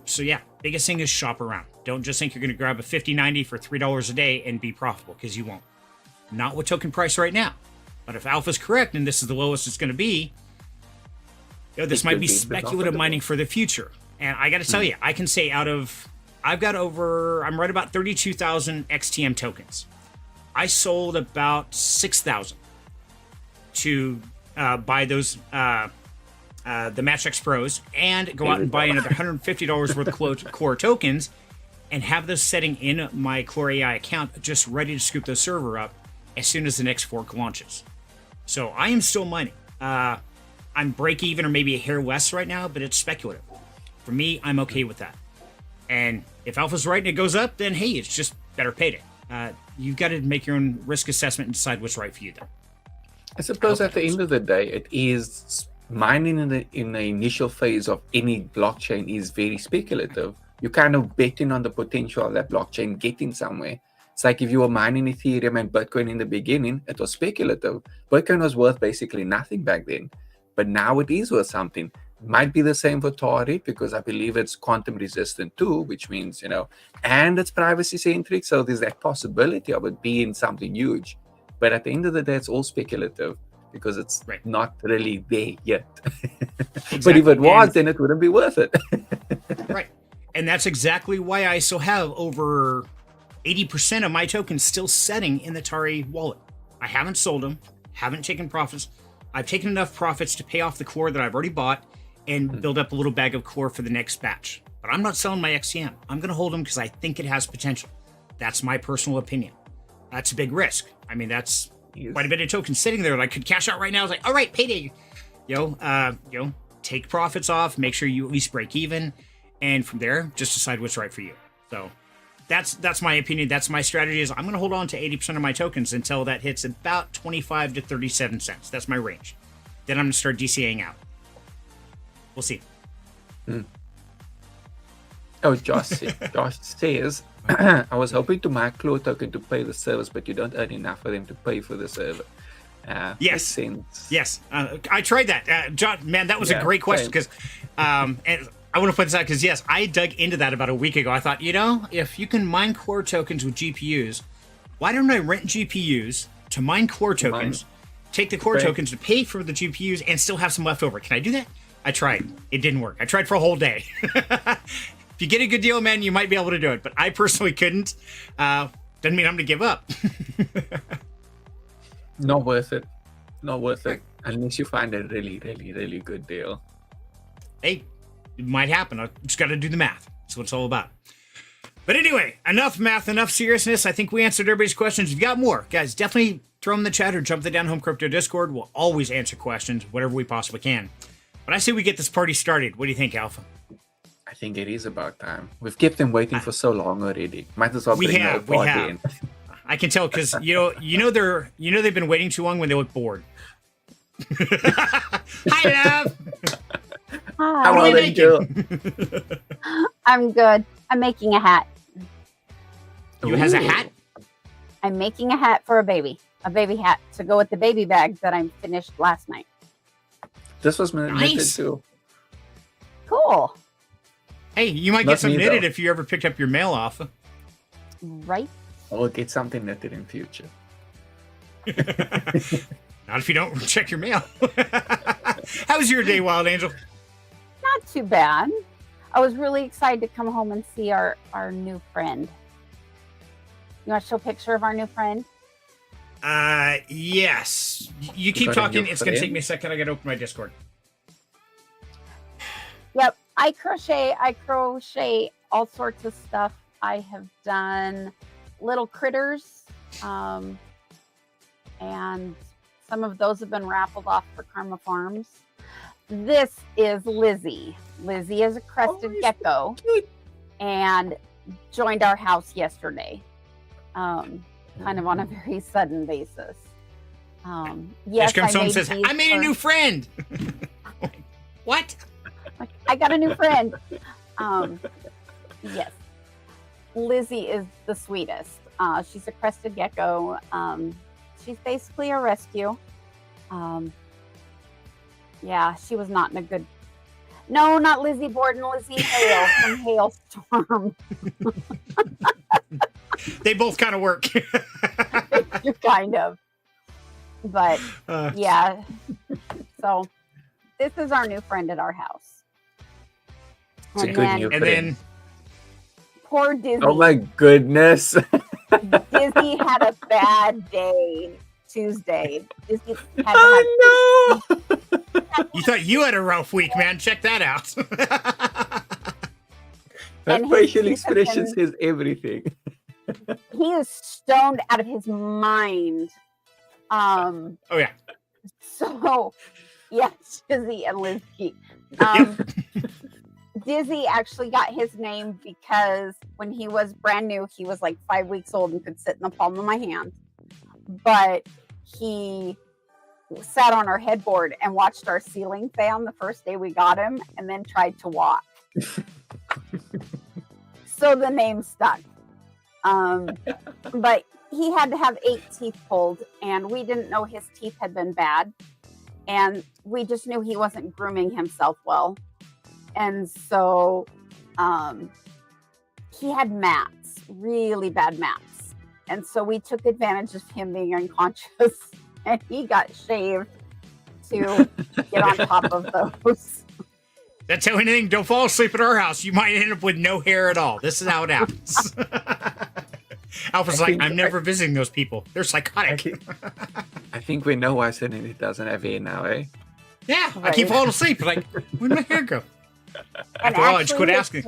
So yeah, biggest thing is shop around. Don't just think you're going to grab a 5090 for $3 a day and be profitable, because you won't. Not with token price right now. But if alpha's correct and this is the lowest it's going to be, this might be speculative mining for the future. And I got to tell you, I can say I'm right about 32,000 XTM tokens. I sold about 6,000 to buy those, the MatchX Pros, and go out and buy another $150 worth of core tokens and have those setting in my Core AI account, just ready to scoop the server up as soon as the next fork launches. So I am still mining. I'm break even or maybe a hair less right now, but it's speculative. For me, I'm okay with that. And if alpha's right and it goes up, then hey, it's just better payday. You've got to make your own risk assessment and decide what's right for you there. I suppose at the end of the day, it is mining in the initial phase of any blockchain is very speculative. You're kind of betting on the potential of that blockchain getting somewhere. It's like if you were mining Ethereum and Bitcoin in the beginning, it was speculative. Bitcoin was worth basically nothing back then, but now it is worth something. Might be the same for Tori, because I believe it's quantum resistant too, which means, and it's privacy centric. So there's that possibility of it being something huge. But at the end of the day, it's all speculative because it's not really there yet. Exactly. But if it was, then it wouldn't be worth it. Right. And that's exactly why I still have over 80% of my tokens still setting in the Tari wallet. I haven't sold them, haven't taken profits. I've taken enough profits to pay off the core that I've already bought and build up a little bag of core for the next batch. But I'm not selling my XTM. I'm going to hold them because I think it has potential. That's my personal opinion. That's a big risk. I mean, that's quite a bit of tokens sitting there that I could cash out right now. I was like, all right, payday. Take profits off, make sure you at least break even, and from there, just decide what's right for you. So that's my opinion. That's my strategy. Is I'm going to hold on to 80% of my tokens until that hits about 25 to 37 cents. That's my range. Then I'm going to start DCAing out. We'll see. Oh, Josh says, I was hoping to mine Claw token to pay the service, but you don't earn enough for them to pay for the server. Yes. I tried that. John, man, that was a great question because, and I want to point this out because, yes, I dug into that about a week ago. I thought, if you can mine core tokens with GPUs, why don't I rent GPUs to mine core tokens, take the core tokens to pay for the GPUs, and still have some left over? Can I do that? I tried. It didn't work. I tried for a whole day. If you get a good deal, man, you might be able to do it. But I personally couldn't. Doesn't mean I'm going to give up. Not worth it. Not worth it. Unless you find a really, really, really good deal. Hey, it might happen. I just got to do the math. That's what it's all about. But anyway, enough math, enough seriousness. I think we answered everybody's questions. If you got more, guys, definitely throw them in the chat or jump to the Down Home Crypto Discord. We'll always answer questions, whatever we possibly can. But I say we get this party started. What do you think, Alpha? I think it is about time. We've kept them waiting for so long already. Might as well bring the party in. I can tell because they've been waiting too long when they look bored. Hi, love. Hi. How are they, Jill? I'm good. I'm making a hat. You has a hat? I'm making a hat for a baby hat to go with the baby bag that I finished last night. This was knitted too. Cool. Hey, you might get some knitted if you ever picked up your mail off. Right. I'll get something knitted in future. Not if you don't check your mail. How was your day, Wild Angel? Not too bad. I was really excited to come home and see our new friend. You want to show a picture of our new friend? Yes. You keep talking. It's going to take me a second. I got to open my Discord. Yep. I crochet all sorts of stuff. I have done little critters. And some of those have been raffled off for Karma Farms. This is Lizzie. Lizzie is a crested gecko and joined our house yesterday. Kind of on a very sudden basis. Yes, comes home and says, I made a new friend. What? I got a new friend. Yes. Lizzie is the sweetest. She's a crested gecko. She's basically a rescue. Yeah, she was not in a good... No, not Lizzie Borden, Lizzie Hale from Hailstorm. They both kind of work. Kind of. But, yeah. So, this is our new friend at our house. It's a good new friend. And then... Poor Disney. Oh my goodness. Disney had a bad day Tuesday. Disney had oh no! You thought you had a rough week, man. Check that out. That facial expression says everything. He is stoned out of his mind. Oh yeah. So, yeah, Dizzy and Lizzie. Dizzy actually got his name because when he was brand new, he was like 5 weeks old and could sit in the palm of my hand. But he sat on our headboard and watched our ceiling fan the first day we got him and then tried to walk. So the name stuck. But he had to have 8 teeth pulled and we didn't know his teeth had been bad. And we just knew he wasn't grooming himself well. And so he had mats, really bad mats. And so we took advantage of him being unconscious and he got shaved to get on top of those. That's how anything, don't fall asleep at our house. You might end up with no hair at all. This is how it happens. Alpha's like, I'm never visiting those people. They're psychotic. I think we know why Sydney doesn't have hair now, eh? Yeah, Right. I keep falling asleep. Like, where'd my hair go? And After all, I just quit asking.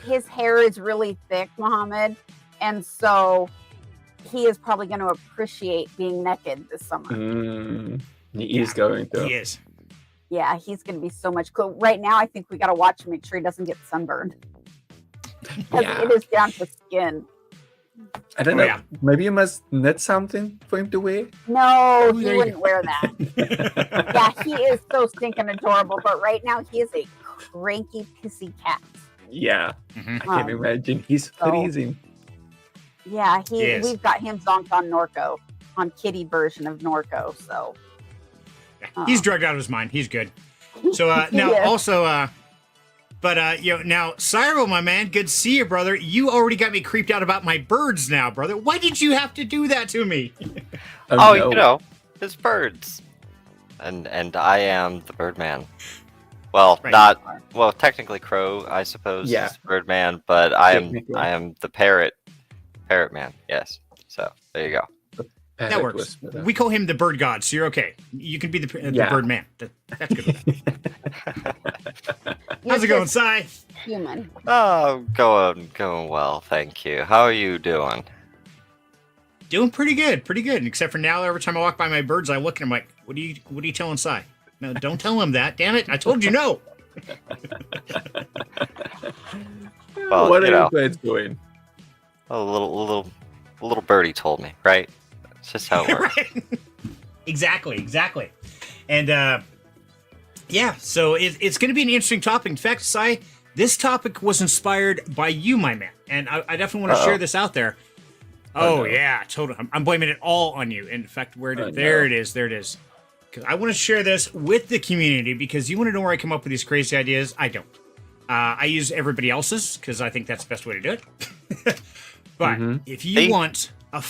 His hair is really thick, Mohammed. And so he is probably going to appreciate being naked this summer. He is going to. He is. Yeah, he's going to be so much cool. Right now, I think we got to watch him, make sure he doesn't get sunburned. Because it is down to skin. I don't know. Yeah. Maybe you must knit something for him to wear? No, he wouldn't wear that. Yeah, he is so stinking adorable. But right now, he is a cranky, pissy cat. Yeah, I can imagine. He's freezing. Yeah, we've got him zonked on Norco, on kitty version of Norco. So he's drugged out of his mind. He's good. So now also, now Cyril, my man, good to see you, brother. You already got me creeped out about my birds now, brother. Why did you have to do that to me? No. You know, it's birds, and I am the Birdman. Well, right. Technically Crow, I suppose, is Birdman, but I am the parrot man. Yes. So there you go. That works. We call him the bird god, so you're okay. You can be the bird man. That's good. How's it going, Sai? Human. Oh, going well, thank you. How are you doing? Doing pretty good, Except for now, every time I walk by my birds, I look and I'm like, "What are you telling Sai? No, don't tell him that. Damn it! I told you no." Well, what are your birds doing? A little birdie told me, right? It's just how it works. Right. Exactly. And yeah, so it's going to be an interesting topic. In fact, Sai, this topic was inspired by you, my man, and I definitely want to share this out there. Oh, yeah, totally. I'm blaming it all on you. In fact, there it is. Because I want to share this with the community because you want to know where I come up with these crazy ideas. I don't. I use everybody else's because I think that's the best way to do it. But if you want a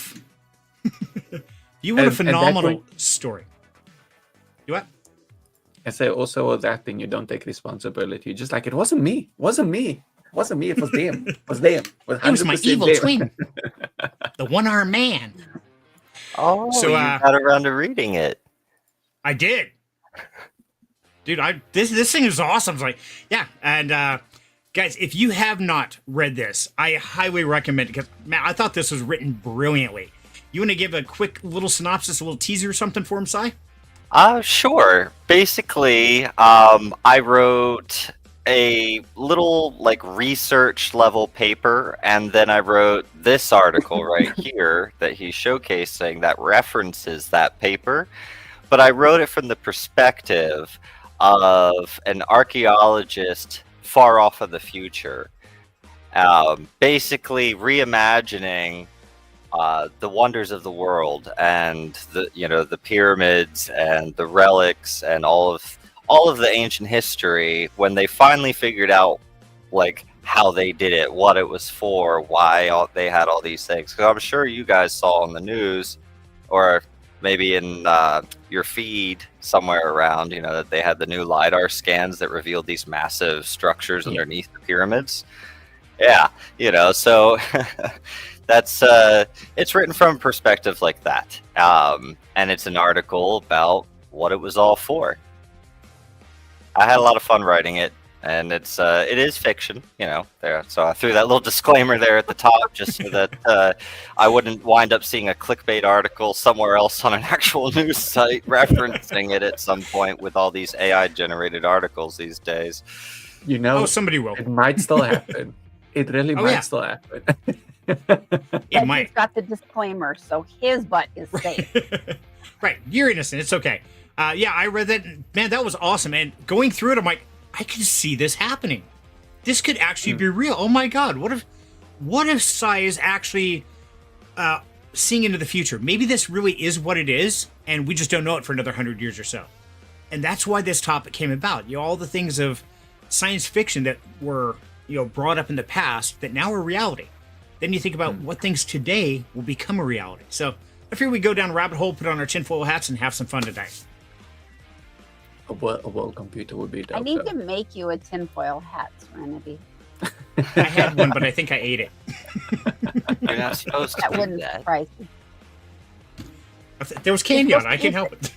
phenomenal story, you what? I say also that thing, you don't take responsibility. Just like, it wasn't me. It was them. It was them. It was my evil twin. The one-armed man. Oh, so you got around to reading it. I did. Dude, this thing is awesome. It's like, yeah, and guys, if you have not read this, I highly recommend it because, man, I thought this was written brilliantly. You want to give a quick little synopsis, a little teaser or something for him, Sai? Sure. Basically, I wrote a little research level paper, and then I wrote this article right here that he's showcasing that references that paper. But I wrote it from the perspective of an archaeologist far off in the future, basically reimagining the wonders of the world and the pyramids and the relics and all of the ancient history when they finally figured out how they did it, what it was for, why they had all these things. Because I'm sure you guys saw on the news or maybe in your feed somewhere around, that they had the new LiDAR scans that revealed these massive structures underneath the pyramids. Yeah, so that's it's written from a perspective like that, and it's an article about what it was all for. I had a lot of fun writing it, and it is fiction, there. So I threw that little disclaimer there at the top just so that I wouldn't wind up seeing a clickbait article somewhere else on an actual news site referencing it at some point with all these AI generated articles these days. Somebody will. It might still happen. It really might still happen. It might. He's got the disclaimer, so his butt is safe. Right, you're innocent. It's okay. Yeah, I read that. Man, that was awesome. And going through it, I'm like, I can see this happening. This could actually be real. Oh my God! What if Sai is actually seeing into the future? Maybe this really is what it is, and we just don't know it for another 100 years or so. And that's why this topic came about. All the things of science fiction that were brought up in the past that now are reality. Then you think about what things today will become a reality. So I figure we go down a rabbit hole, put on our tinfoil hats, and have some fun tonight. A world computer would be dope. I need to make you a tinfoil hat, Serenity. I had one, but I think I ate it. You're not supposed to. That wouldn't surprise me. There was candy on it. I can't help it.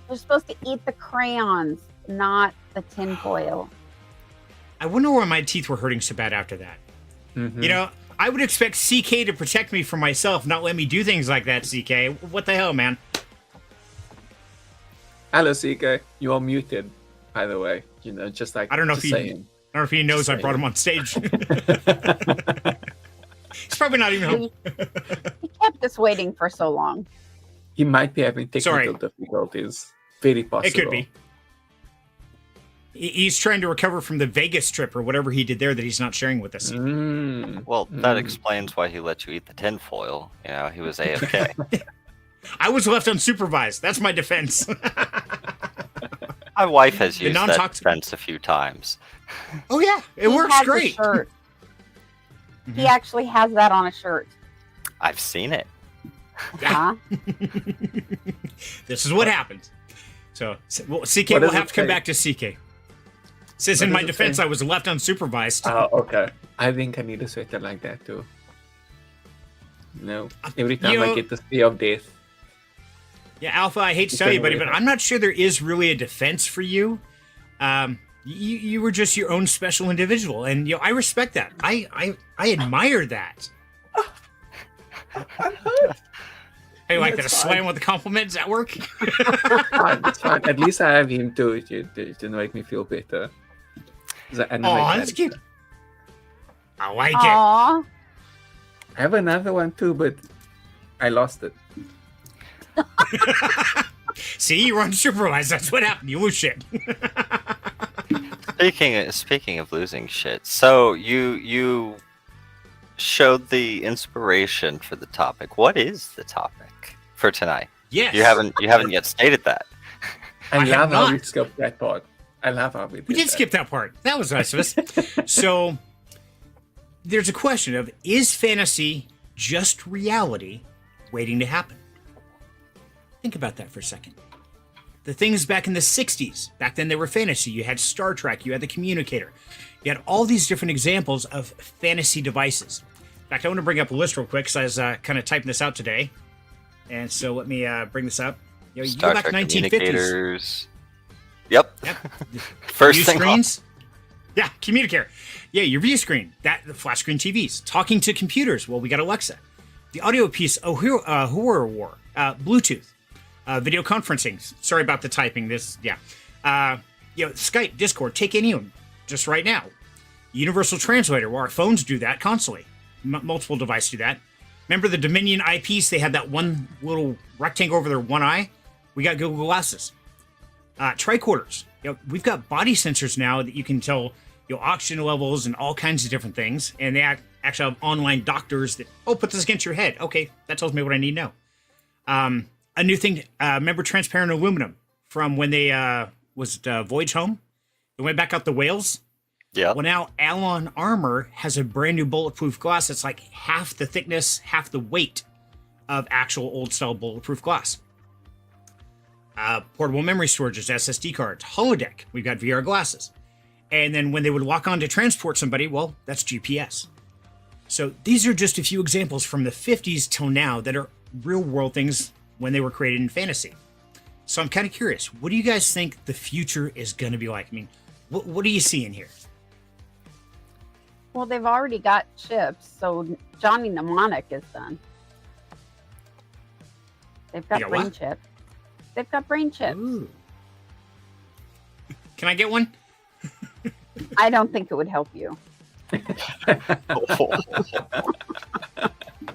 You're supposed to eat the crayons, not the tinfoil. I wonder why my teeth were hurting so bad after that. I would expect CK to protect me from myself, not let me do things like that, CK. What the hell, man? Hello, CK. You are muted, by the way. Just like I don't know if he knows I brought him on stage. He's probably not even home. He kept us waiting for so long. He might be having technical difficulties. Very possible. It could be. He's trying to recover from the Vegas trip or whatever he did there that he's not sharing with us. Well, that explains why he let you eat the tinfoil. He was AFK. I was left unsupervised. That's my defense. My wife has used that defense a few times. Oh, yeah. It works great. Shirt. He actually has that on a shirt. I've seen it. Yeah. This is what happens. So, CK will have to come back to CK. Says in my defense, I was left unsupervised. Oh, okay. I think I need a sweater like that too. Every time I get the spear of death. Yeah, Alpha, I hate to tell you, buddy, but I'm not sure there is really a defense for you. You were just your own special individual, and I respect that. I admire that. I'm hurt. Hey, like that a slam with the compliments at work? It's fine. At least I have him to make me feel better. That's cute. I like it. Aww. I have another one too, but I lost it. See, you were unsupervised. That's what happened. You lose shit. Speaking of losing shit, so you showed the inspiration for the topic. What is the topic for tonight? Yes. You haven't yet stated that. I love how we skipped that part. I love how we did skip that part. That was nice of us. So there's a question of, is fantasy just reality waiting to happen? Think about that for a second. The things back in the 60s, back then they were fantasy. You had Star Trek, you had the Communicator. You had all these different examples of fantasy devices. In fact, I want to bring up a list real quick because I was kind of typing this out today. And so let me bring this up. You Star go back Trek 1950s. Communicators. Yep. First view thing screens. Yeah, Communicator. Yeah, your view screen. The flat screen TVs. Talking to computers. Well, we got Alexa. The audio piece. Horror War. Bluetooth. Video conferencing. Sorry about the typing. Skype, Discord. Take any of them just right now. Universal Translator. Well, our phones do that constantly. Multiple devices do that. Remember the Dominion eyepiece? They had that one little rectangle over their one eye. We got Google Glasses. Tricorders. We've got body sensors now that you can tell oxygen levels and all kinds of different things. And they actually have online doctors that, put this against your head. Okay, that tells me what I need to know. A new thing, remember transparent aluminum from when they Voyage Home? They went back out the whales. Yeah. Well, now Alon Armor has a brand new bulletproof glass that's like half the thickness, half the weight of actual old style bulletproof glass. Portable memory storages, SSD cards, holodeck. We've got VR glasses. And then when they would lock on to transport somebody, well, that's GPS. So these are just a few examples from the 50s till now that are real world things when they were created in fantasy. So I'm kind of curious, what do you guys think the future is going to be like? I mean, what are you seeing here? Well, they've already got chips, so Johnny Mnemonic is done. They've got brain chips. They've got brain chips. Ooh. Can I get one? I don't think it would help you.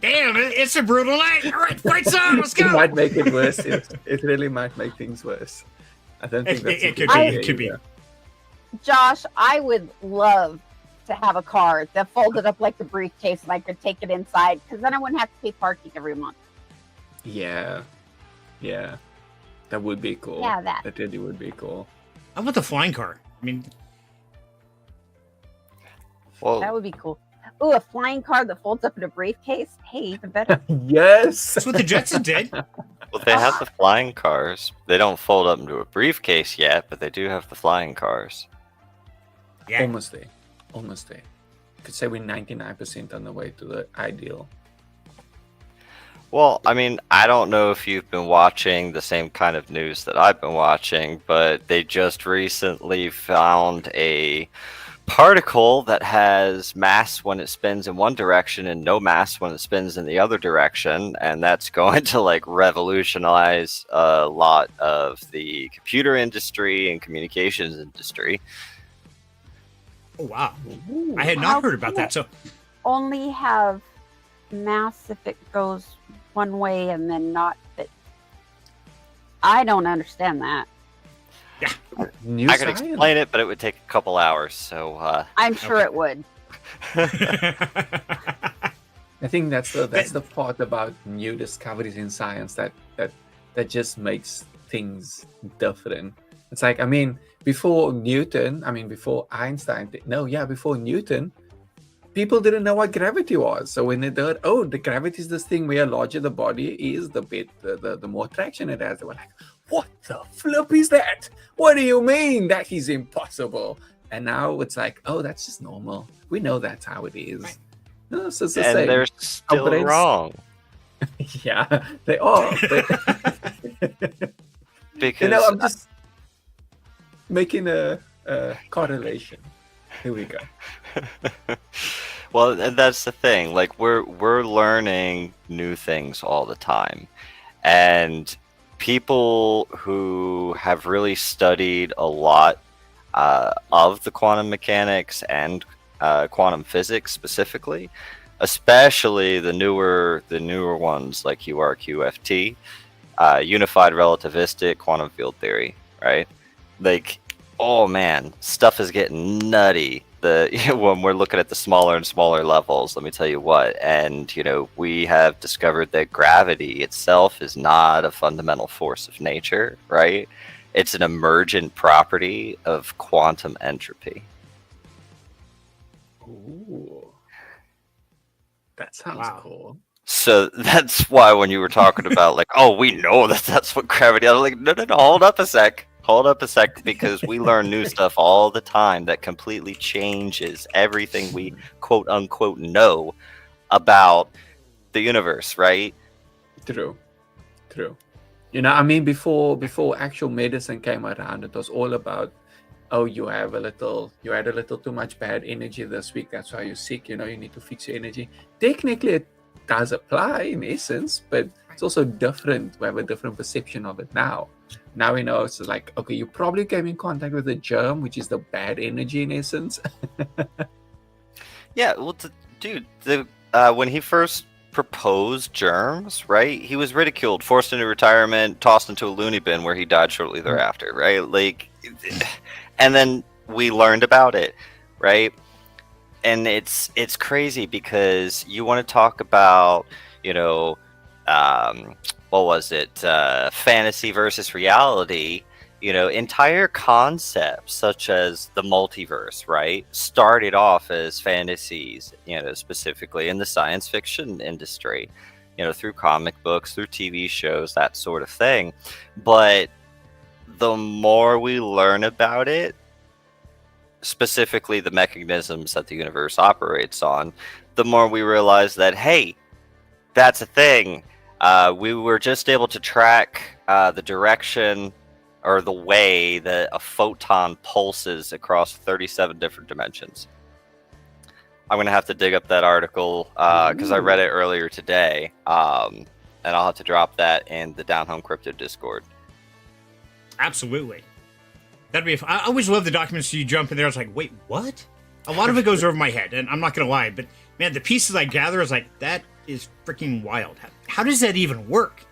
Damn, it's a brutal night. All right, fights on. Let's go. It might make it worse. It really might make things worse. I don't think it could be. Josh, I would love to have a car that folded up like a briefcase and I could take it inside, because then I wouldn't have to pay parking every month. Yeah. That would be cool. Yeah, that really would be cool. How about the flying car? I mean, well, that would be cool. Ooh, a flying car that folds up in a briefcase? Hey, even better. Yes. That's what the Jetsons did. Well, they have the flying cars. They don't fold up into a briefcase yet, but they do have the flying cars. Yeah. Almost there. Could say we're 99% on the way to the ideal. Well, I mean, I don't know if you've been watching the same kind of news that I've been watching, but they just recently found a particle that has mass when it spins in one direction and no mass when it spins in the other direction, and that's going to like revolutionize a lot of the computer industry and communications industry. Oh wow. Ooh, I had not heard about that. So only have mass if it goes one way and then not that. I don't understand that. Yeah. I could explain it, but it would take a couple hours, so I'm sure it would. I think that's the part about new discoveries in science that just makes things different. It's like, I mean, before Einstein, before Newton, people didn't know what gravity was. So when they heard, the gravity is this thing where larger the body is, the more traction it has, they were like, what the flip is that? What do you mean? That is impossible. And now it's like, that's just normal. We know that's how it is. Right. No, so it's the and same. They're still wrong. Yeah, they are. Because I'm just making a correlation. Here we go. Well, and that's the thing. Like we're learning new things all the time, and people who have really studied a lot of the quantum mechanics and quantum physics specifically, especially the newer ones like URQFT, unified relativistic quantum field theory, right? Like, oh man, stuff is getting nutty. When we're looking at the smaller and smaller levels, let me tell you what. And we have discovered that gravity itself is not a fundamental force of nature, right? It's an emergent property of quantum entropy. Ooh, that sounds cool. So that's why when you were talking about like, oh, we know that's what gravity. I was like, no, hold up a sec, because we learn new stuff all the time that completely changes everything we quote unquote know about the universe, right? True. I mean, before actual medicine came around, it was all about, oh, you had a little too much bad energy this week, that's why you're sick. You need to fix your energy. Technically, it does apply in essence, but it's also different. We have a different perception of it now. Now we know it's like, okay, you probably came in contact with a germ, which is the bad energy in essence. Yeah, well, dude, when he first proposed germs, right? He was ridiculed, forced into retirement, tossed into a loony bin where he died shortly thereafter, right? Like, and then we learned about it, right? And it's crazy because you want to talk about, what was it? Fantasy versus reality. Entire concepts such as the multiverse, right, started off as fantasies, specifically in the science fiction industry, through comic books, through TV shows, that sort of thing. But the more we learn about it, specifically the mechanisms that the universe operates on, the more we realize that, hey, that's a thing. We were just able to track the direction or the way that a photon pulses across 37 different dimensions. I'm going to have to dig up that article because I read it earlier today, and I'll have to drop that in the Down Home Crypto Discord. Absolutely. That'd be. I always love the documents you jump in there. I was like, wait, what? A lot of it goes over my head, and I'm not going to lie, but man, the pieces I gather is like, that is freaking wild. How does that even work?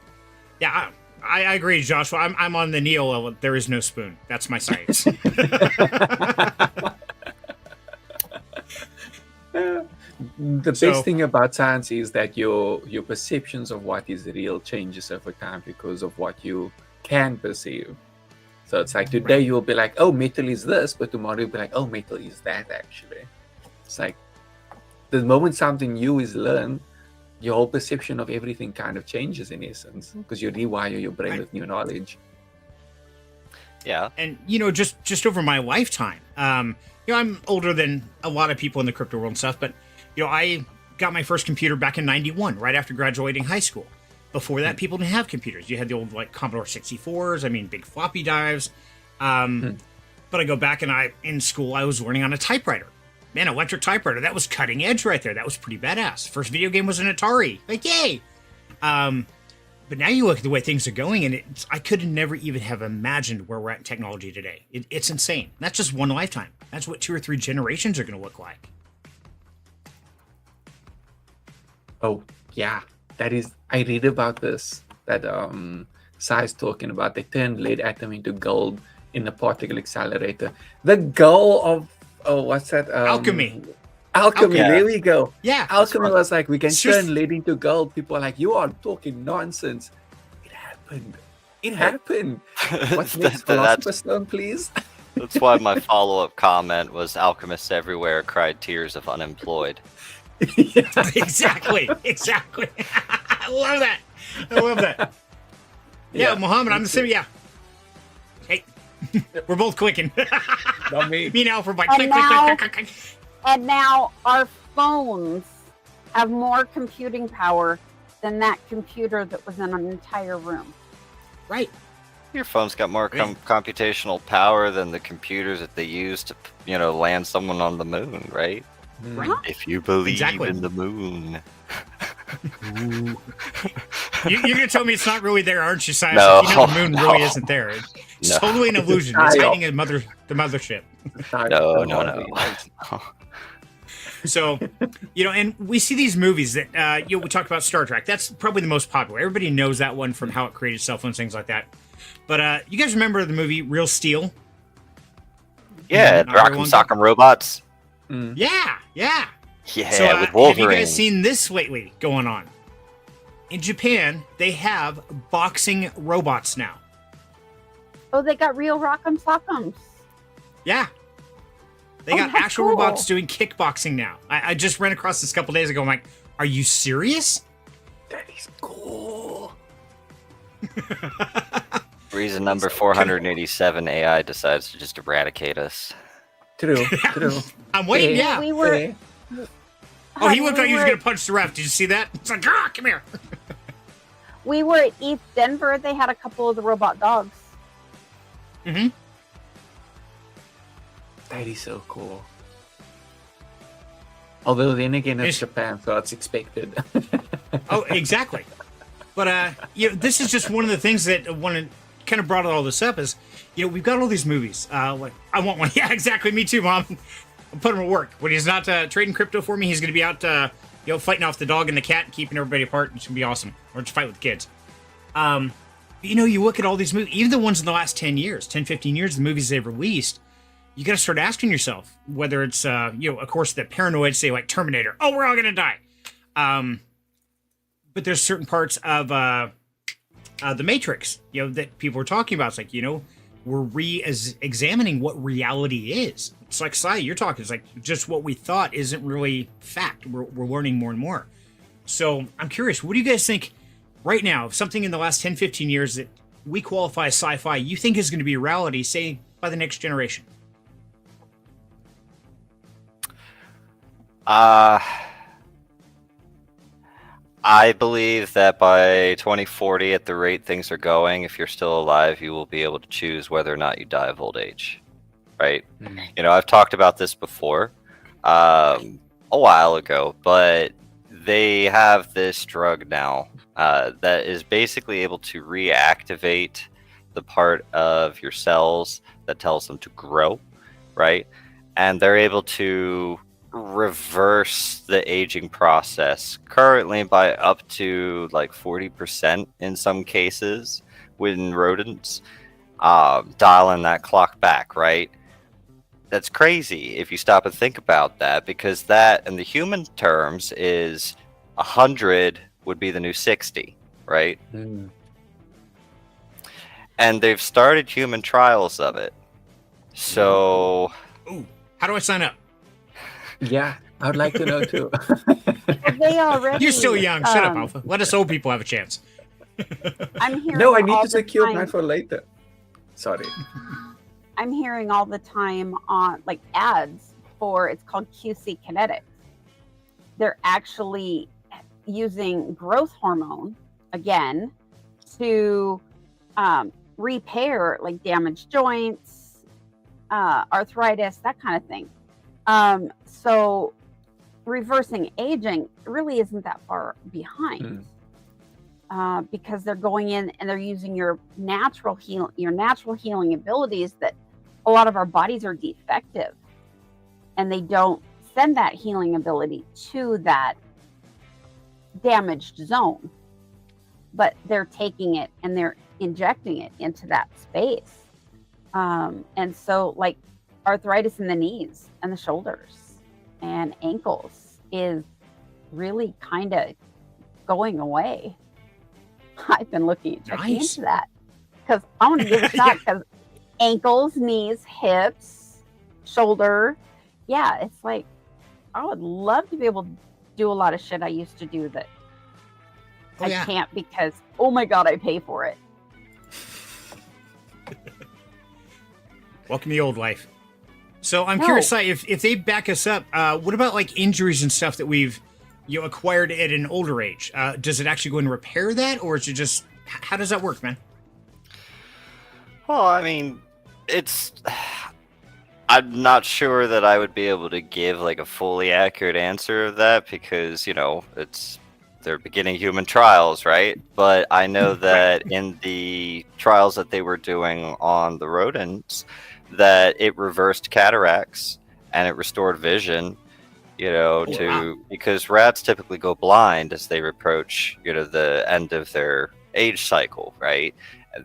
Yeah, I agree, Joshua. I'm on the Neo level. There is no spoon. That's my science. The best thing about science is that your perceptions of what is real changes over time because of what you can perceive. So it's like today you'll be like, oh, metal is this, but tomorrow you'll be like, oh, metal is that actually. It's like the moment something new is learned, your whole perception of everything kind of changes in essence because you rewire your brain with new knowledge. Yeah. And, just over my lifetime, I'm older than a lot of people in the crypto world and stuff, but, I got my first computer back in 91, right after graduating high school. Before that, people didn't have computers. You had the old, Commodore 64s, big floppy drives. But I go back and in school, I was learning on a typewriter. Man, electric typewriter, that was cutting edge right there. That was pretty badass. First video game was an Atari. Like, yay! But now you look at the way things are going, and I could never even have imagined where we're at in technology today. It's insane. That's just one lifetime. That's what 2 or 3 generations are going to look like. Oh, yeah. That is, I read about this, that Sai's talking about. They turned lead atom into gold in the particle accelerator. The goal of, what's that? Alchemy. Alchemy, there we go. Yeah. Alchemy was like, we can turn lead into gold. People are like, you are talking nonsense. It happened. What's next? Philosopher's Stone, please? That's why my follow-up comment was, alchemists everywhere cried tears of unemployed. Yeah. Exactly. I love that. Yeah, Muhammad, I'm the same. Yeah. Hey, we're both clicking. Not me. Me now for my click. And now our phones have more computing power than that computer that was in an entire room. Right. Your phone's got more computational power than the computers that they use to, land someone on the moon, right? Right. If you believe in the moon. You're gonna tell me it's not really there, aren't you, Science? No, the moon really isn't there. It's totally an illusion. It's hiding the mothership. No. So, and we see these movies that, we talked about Star Trek. That's probably the most popular. Everybody knows that one from how it created cell phones, things like that. But you guys remember the movie Real Steel? Yeah, Rock'em Sock'em Robots. Mm. Yeah. Yeah, with Wolverine. Have you guys seen this lately going on? In Japan, they have boxing robots now. Oh, they got real Rock'em Sock'ems. Yeah. They got actual robots doing kickboxing now. I just ran across this a couple days ago. I'm like, are you serious? That is cool. Reason number 487, AI decides to just eradicate us. True. I'm waiting, yeah. We were... he looked like he was going to punch the ref. Did you see that? It's like, come here. We were at East Denver. They had a couple of the robot dogs. Mm-hmm. That is so cool. Although then again, it's Japan, so it's expected. Oh, exactly. But this is just one of the things that kind of brought all this up is, we've got all these movies. Like, I want one. Yeah, exactly. Me too, Mom. I'm putting him to work. When he's not trading crypto for me, he's going to be out, fighting off the dog and the cat, and keeping everybody apart. It's going to be awesome. Or just fight with the kids. You look at all these movies, even the ones in the last 10 years, 10, 15 years, the movies they've released, you got to start asking yourself whether it's, of course, the paranoid, say, like Terminator. Oh, we're all going to die. But there's certain parts of the Matrix, that people are talking about. It's like, we're re-examining what reality is. It's like, Sai, you're talking. It's like just what we thought isn't really fact. We're learning more and more. So I'm curious, what do you guys think right now? Something in the last 10, 15 years that we qualify as sci-fi, you think is going to be reality, say, by the next generation? I believe that by 2040, at the rate things are going, if you're still alive, you will be able to choose whether or not you die of old age, right? Mm-hmm. I've talked about this before a while ago, but they have this drug now that is basically able to reactivate the part of your cells that tells them to grow, right? And they're able to reverse the aging process currently by up to like 40% in some cases within rodents, dialing that clock back, right? That's crazy if you stop and think about that, because that in the human terms is 100 would be the new 60, right? And they've started human trials of it. So how do I sign up? Yeah, I would like to know too. They already. You're still young. Shut up, Alpha. Let us old people have a chance. I'm hearing. No, I need to secure mine for later. Sorry. I'm hearing all the time on ads for, it's called QC Kinetics. They're actually using growth hormone again to repair damaged joints, arthritis, that kind of thing. So reversing aging really isn't that far behind, because they're going in and they're using your natural healing abilities, that a lot of our bodies are defective and they don't send that healing ability to that damaged zone, but they're taking it and they're injecting it into that space. And so arthritis in the knees and the shoulders and ankles is really kind of going away. I've been checking into that because I want to give it a shot, because ankles, knees, hips, shoulder. Yeah, it's like, I would love to be able to do a lot of shit I used to do that I can't, because, oh my God, I pay for it. Welcome to the old life. So I'm curious, if they back us up, what about injuries and stuff that we've acquired at an older age? Does it actually go and repair that, or is it just, how does that work, man? Well, I mean, it's. I'm not sure that I would be able to give like a fully accurate answer of that because they're beginning human trials, right? But I know that in the trials that they were doing on the rodents, that it reversed cataracts and it restored vision. Because rats typically go blind as they approach, the end of their age cycle, right?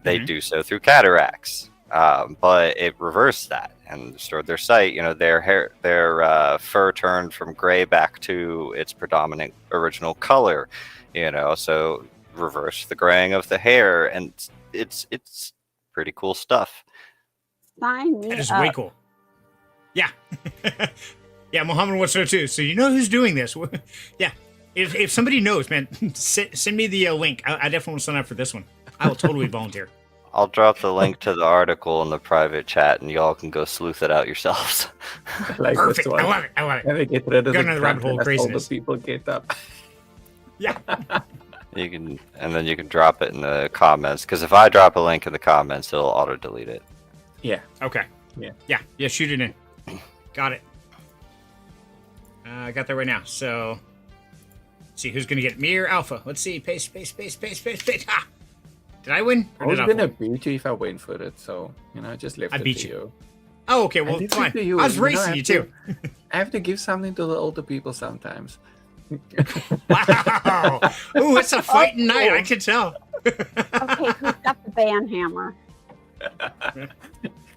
They do so through cataracts. But it reversed that and restored their sight. Their fur turned from gray back to its predominant original color. So reversed the graying of the hair, and it's pretty cool stuff. Sign me That is up. way cool. Yeah, yeah. Muhammad wants to know too. So you know who's doing this? Yeah. If somebody knows, man, send me the link. I definitely want to sign up for this one. I will totally volunteer. I'll drop the link to the article in the private chat, and y'all can go sleuth it out yourselves. Perfect. I love it. I love it. And they get rid of Go another rabbit hole of craziness. All the people get up. Yeah. And then you can drop it in the comments. Because if I drop a link in the comments, it'll auto delete it. Yeah. Okay. Yeah. Yeah. Shoot it in. Got it. I got that right now. So, let's see who's gonna get it. Me or Alpha? Let's see. Paste. Ah! Did I win? I was gonna beat you if I went for it, so I just left I it beat to you. you. Oh, okay. Well, fine. I was racing you too. I have to give something to the older people sometimes. Wow. Ooh, it's a fighting night. I can tell. Okay, who's got the ban hammer?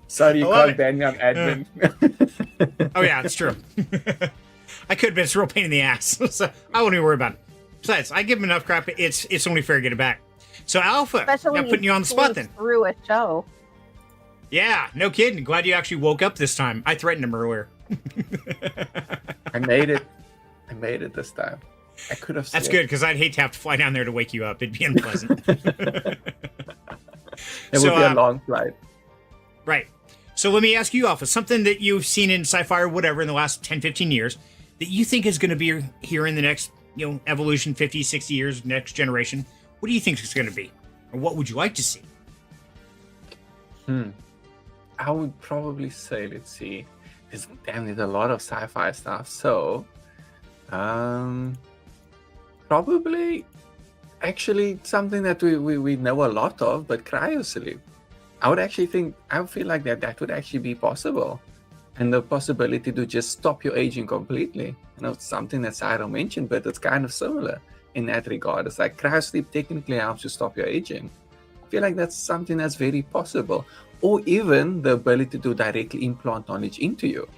Sorry, you can't ban me on admin. Oh yeah, it's true. I could, but it's a real pain in the ass. So I won't even worry about it. Besides, I give him enough crap. It's only fair to get it back. So Alpha, Especially I'm putting you on the spot then. Through a show. Yeah, no kidding. Glad you actually woke up this time. I threatened him earlier. I made it. I made it this time. I could have. That's good because I'd hate to have to fly down there to wake you up. It'd be unpleasant. It would be a long flight. Right. So let me ask you, Alpha, something that you've seen in sci-fi or whatever in the last 10, 15 years that you think is going to be here in the next, evolution, 50, 60 years, next generation. What do you think it's going to be? Or what would you like to see? I would probably say, let's see. There's a lot of sci-fi stuff. So, probably actually something that we know a lot of, but cryosleep. I feel like that would actually be possible. And the possibility to just stop your aging completely. It's something that Cyril mentioned, but it's kind of similar in that regard. It's like cryosleep technically helps you stop your aging. I feel like that's something that's very possible. Or even the ability to directly implant knowledge into you.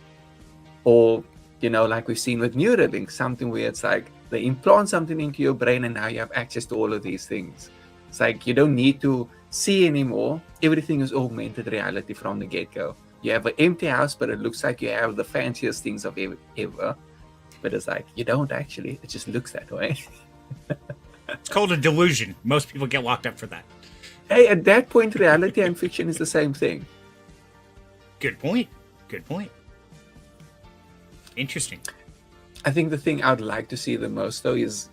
Or, like we've seen with Neuralink, something where it's like they implant something into your brain and now you have access to all of these things. It's like you don't need to see anymore. Everything is augmented reality from the get-go. You have an empty house, but it looks like you have the fanciest things of ever. But it's like, you don't actually. It just looks that way. It's called a delusion. Most people get locked up for that. Hey, at that point, reality and fiction is the same thing. Good point. Interesting. I think the thing I'd like to see the most, though, is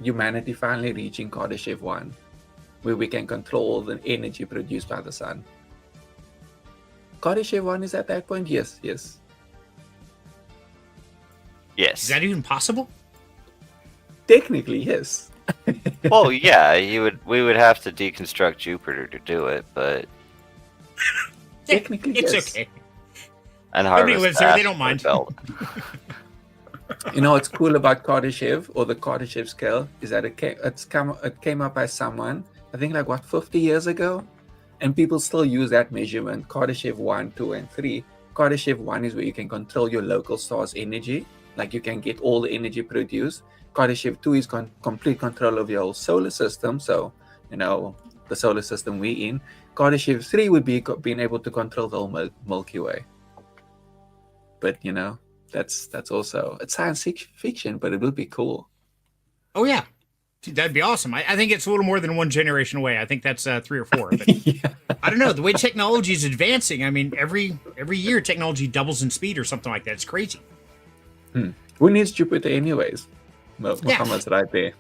humanity finally reaching Kardashev 1, where we can control the energy produced by the sun. Kardashev 1 is at that point? Yes. Is that even possible? Technically, yes. Well, yeah, we would have to deconstruct Jupiter to do it, but technically, it's yes. okay. And nobody lives there; they don't mind. What's cool about Kardashev or the Kardashev scale is that it came up by someone, I think 50 years ago, and people still use that measurement. Kardashev 1, 2, and 3. Kardashev 1 is where you can control your local star's energy, like you can get all the energy produced. Kardashev 2 is complete control of your whole solar system, so the solar system we're in. Kardashev 3 would be being able to control the whole Milky Way. But that's also, it's science fiction, but it would be cool. Oh yeah, that'd be awesome. I think it's a little more than one generation away. I think that's 3 or 4. But Yeah. I don't know, the way technology is advancing. I mean, every year technology doubles in speed or something like that. It's crazy. Who needs Jupiter anyways? Muhammad's right there.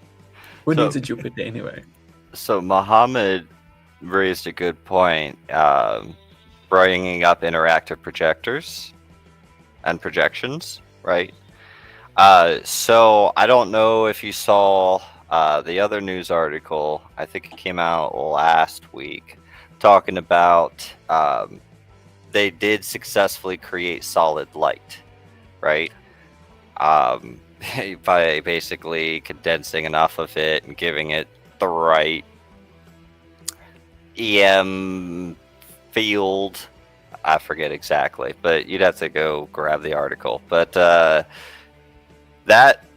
Who needs a Jupiter anyway? So Muhammad raised a good point. Bringing up interactive projectors and projections, right? So I don't know if you saw the other news article. I think it came out last week, talking about they did successfully create solid light, right? By basically condensing enough of it and giving it the right EM field. I forget exactly, but you'd have to go grab the article. But that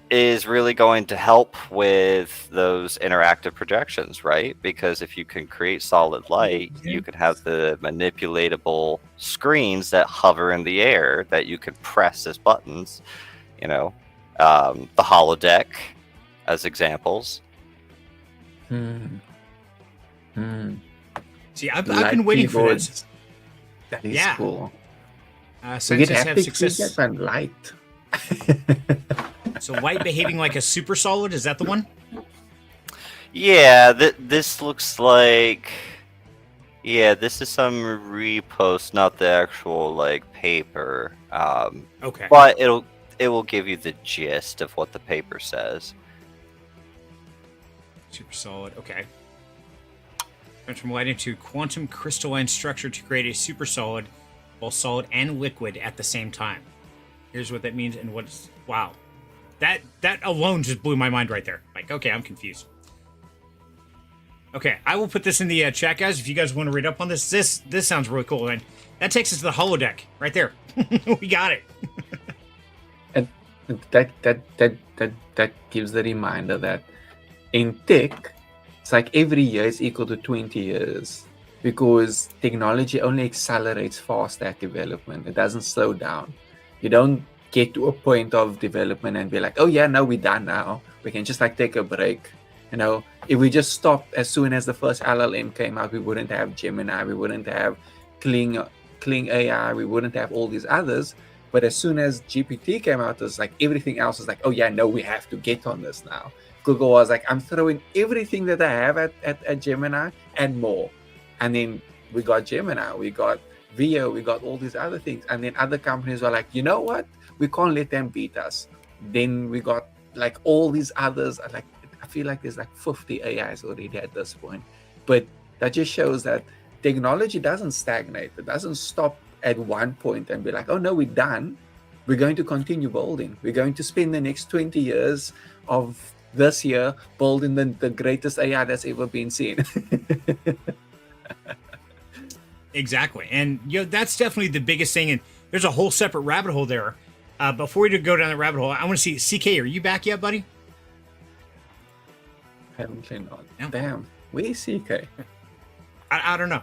is really going to help with those interactive projections, right? Because if you can create solid light, you can have the manipulatable screens that hover in the air that you can press as buttons, you know, the holodeck as examples. See, I've been waiting for this. That is cool. Since have success. And light. So light behaving like a super solid, is that the one? Yeah, this looks like... Yeah, this is some repost, not the actual like paper. Okay. But it will give you the gist of what the paper says. Super solid, okay. Went from light into quantum crystalline structure to create a super solid, both solid and liquid at the same time. Here's what that means and what's... Wow. That alone just blew my mind right there. Like, okay, I'm confused. Okay, I will put this in the chat, guys, if you guys want to read up on this. This sounds really cool, and that takes us to the holodeck right there. We got it. And that gives the reminder that in tech, it's like every year is equal to 20 years because technology only accelerates fast at development. It doesn't slow down. You don't get to a point of development and be like, oh yeah, no, we're done now. We can just like take a break. You know, if we just stopped as soon as the first LLM came out, we wouldn't have Gemini, we wouldn't have Kling AI, we wouldn't have all these others. But as soon as GPT came out, it's like everything else is like, oh yeah, no, we have to get on this now. Google was like, I'm throwing everything that I have at Gemini and more. And then we got Gemini, we got Veo, we got all these other things. And then other companies were like, you know what? We can't let them beat us. Then we got like all these others. Like, I feel like there's like 50 AIs already at this point. But that just shows that technology doesn't stagnate. It doesn't stop at one point and be like, oh no, we're done. We're going to continue building. We're going to spend the next 20 years of this year building the greatest AI that's ever been seen. Exactly. And that's definitely the biggest thing. And there's a whole separate rabbit hole there. Before we go down the rabbit hole, I want to see, CK, are you back yet, buddy? Apparently not. No. Damn. Where's CK? I don't know.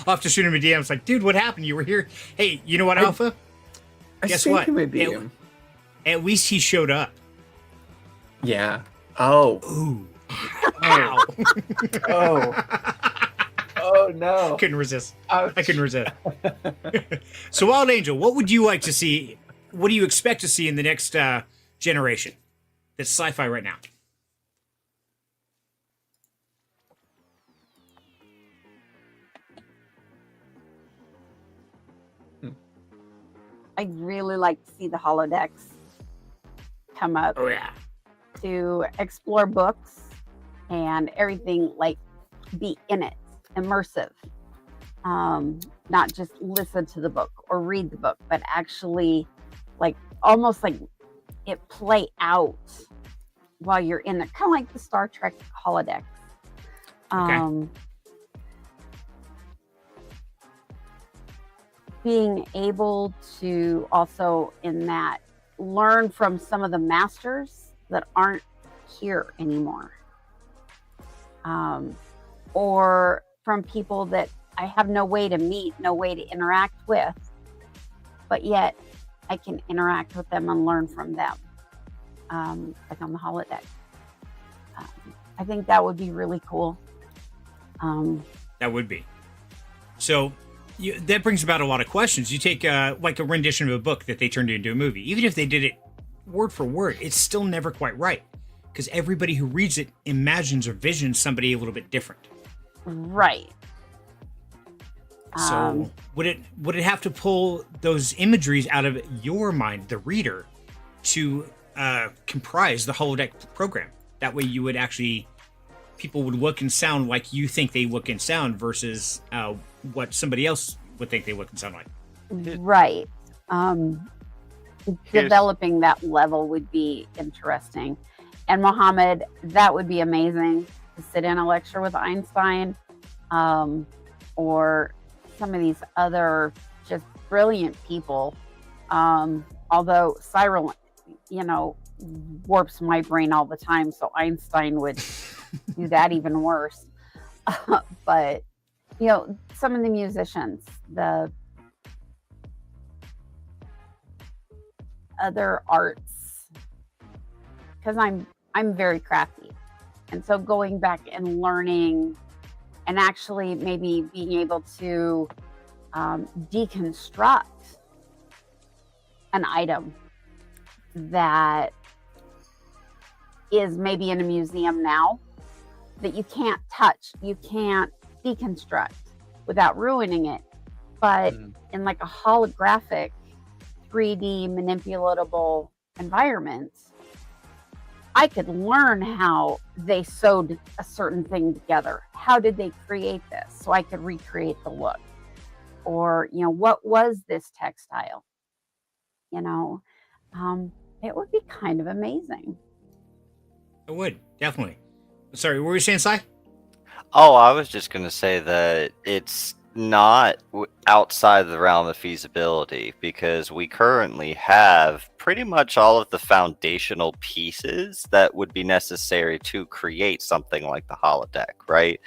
I'll have to shoot him a DM. It's like, dude, what happened? You were here. Hey, you know what, Alpha? Guess what? Him a DM. At least he showed up. Yeah. Oh. Ooh. Oh. Oh. Oh no. Couldn't resist. Ouch. I couldn't resist. So, Wild Angel, what would you like to see? What do you expect to see in the next generation that's sci-fi right now? I'd really like to see the holodecks come up. Oh yeah. To explore books and everything, like be in it, immersive. Not just listen to the book or read the book, but actually like almost like it play out while you're in there, kind of like the Star Trek holodecks. Okay. Being able to also in that learn from some of the masters that aren't here anymore, or from people that I have no way to meet, no way to interact with, but yet I can interact with them and learn from them, like on the holodeck. I think that would be really cool. That would be. So that brings about a lot of questions. You take like a rendition of a book that they turned into a movie. Even if they did it word for word, it's still never quite right. Because everybody who reads it imagines or visions somebody a little bit different. Right. So would it have to pull those imageries out of your mind, the reader, to comprise the holodeck program? That way you would actually, people would look and sound like you think they look and sound versus what somebody else would think they look and sound like. Right. Developing that level would be interesting. And Mohammed, that would be amazing to sit in a lecture with Einstein, or some of these other just brilliant people. Although Cyril, warps my brain all the time, so Einstein would do that even worse. But some of the musicians, the other arts, because I'm very crafty, and so going back and learning and actually maybe being able to deconstruct an item that is maybe in a museum now that you can't touch, you can't deconstruct without ruining it, but in like a holographic 3D manipulatable environment, I could learn how they sewed a certain thing together. How did they create this? So I could recreate the look. Or, what was this textile? It would be kind of amazing. It would, definitely. Sorry, what were you saying, Si? Oh, I was just going to say that it's not outside the realm of feasibility, because we currently have pretty much all of the foundational pieces that would be necessary to create something like the holodeck, right?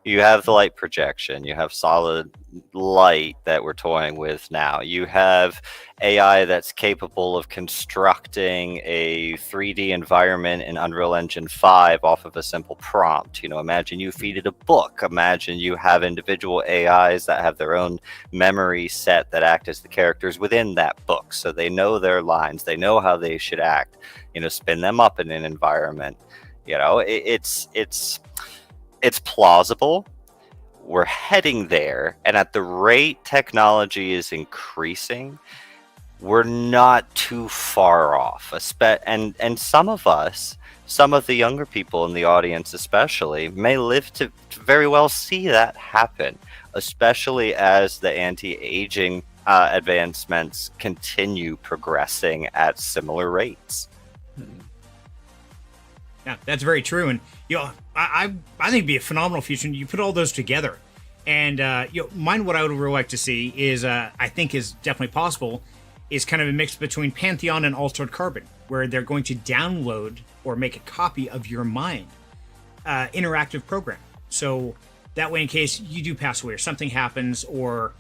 You have the light projection, you have solid light that we're toying with now, you have AI that's capable of constructing a 3D environment in Unreal Engine 5 off of a simple prompt. Imagine you feed it a book, imagine you have individual AIs that have their own memory set that act as the characters within that book, so they know their lines, they know how they should act, spin them up in an environment. It's plausible. We're heading there, and at the rate technology is increasing, we're not too far off. And some of us, some of the younger people in the audience especially, may live to very well see that happen, especially as the anti-aging advancements continue progressing at similar rates. Yeah, that's very true. And I think it'd be a phenomenal future. You put all those together, and mine. What I would really like to see is, I think is definitely possible, is kind of a mix between Pantheon and Altered Carbon, where they're going to download or make a copy of your mind, interactive program. So that way, in case you do pass away or something happens, or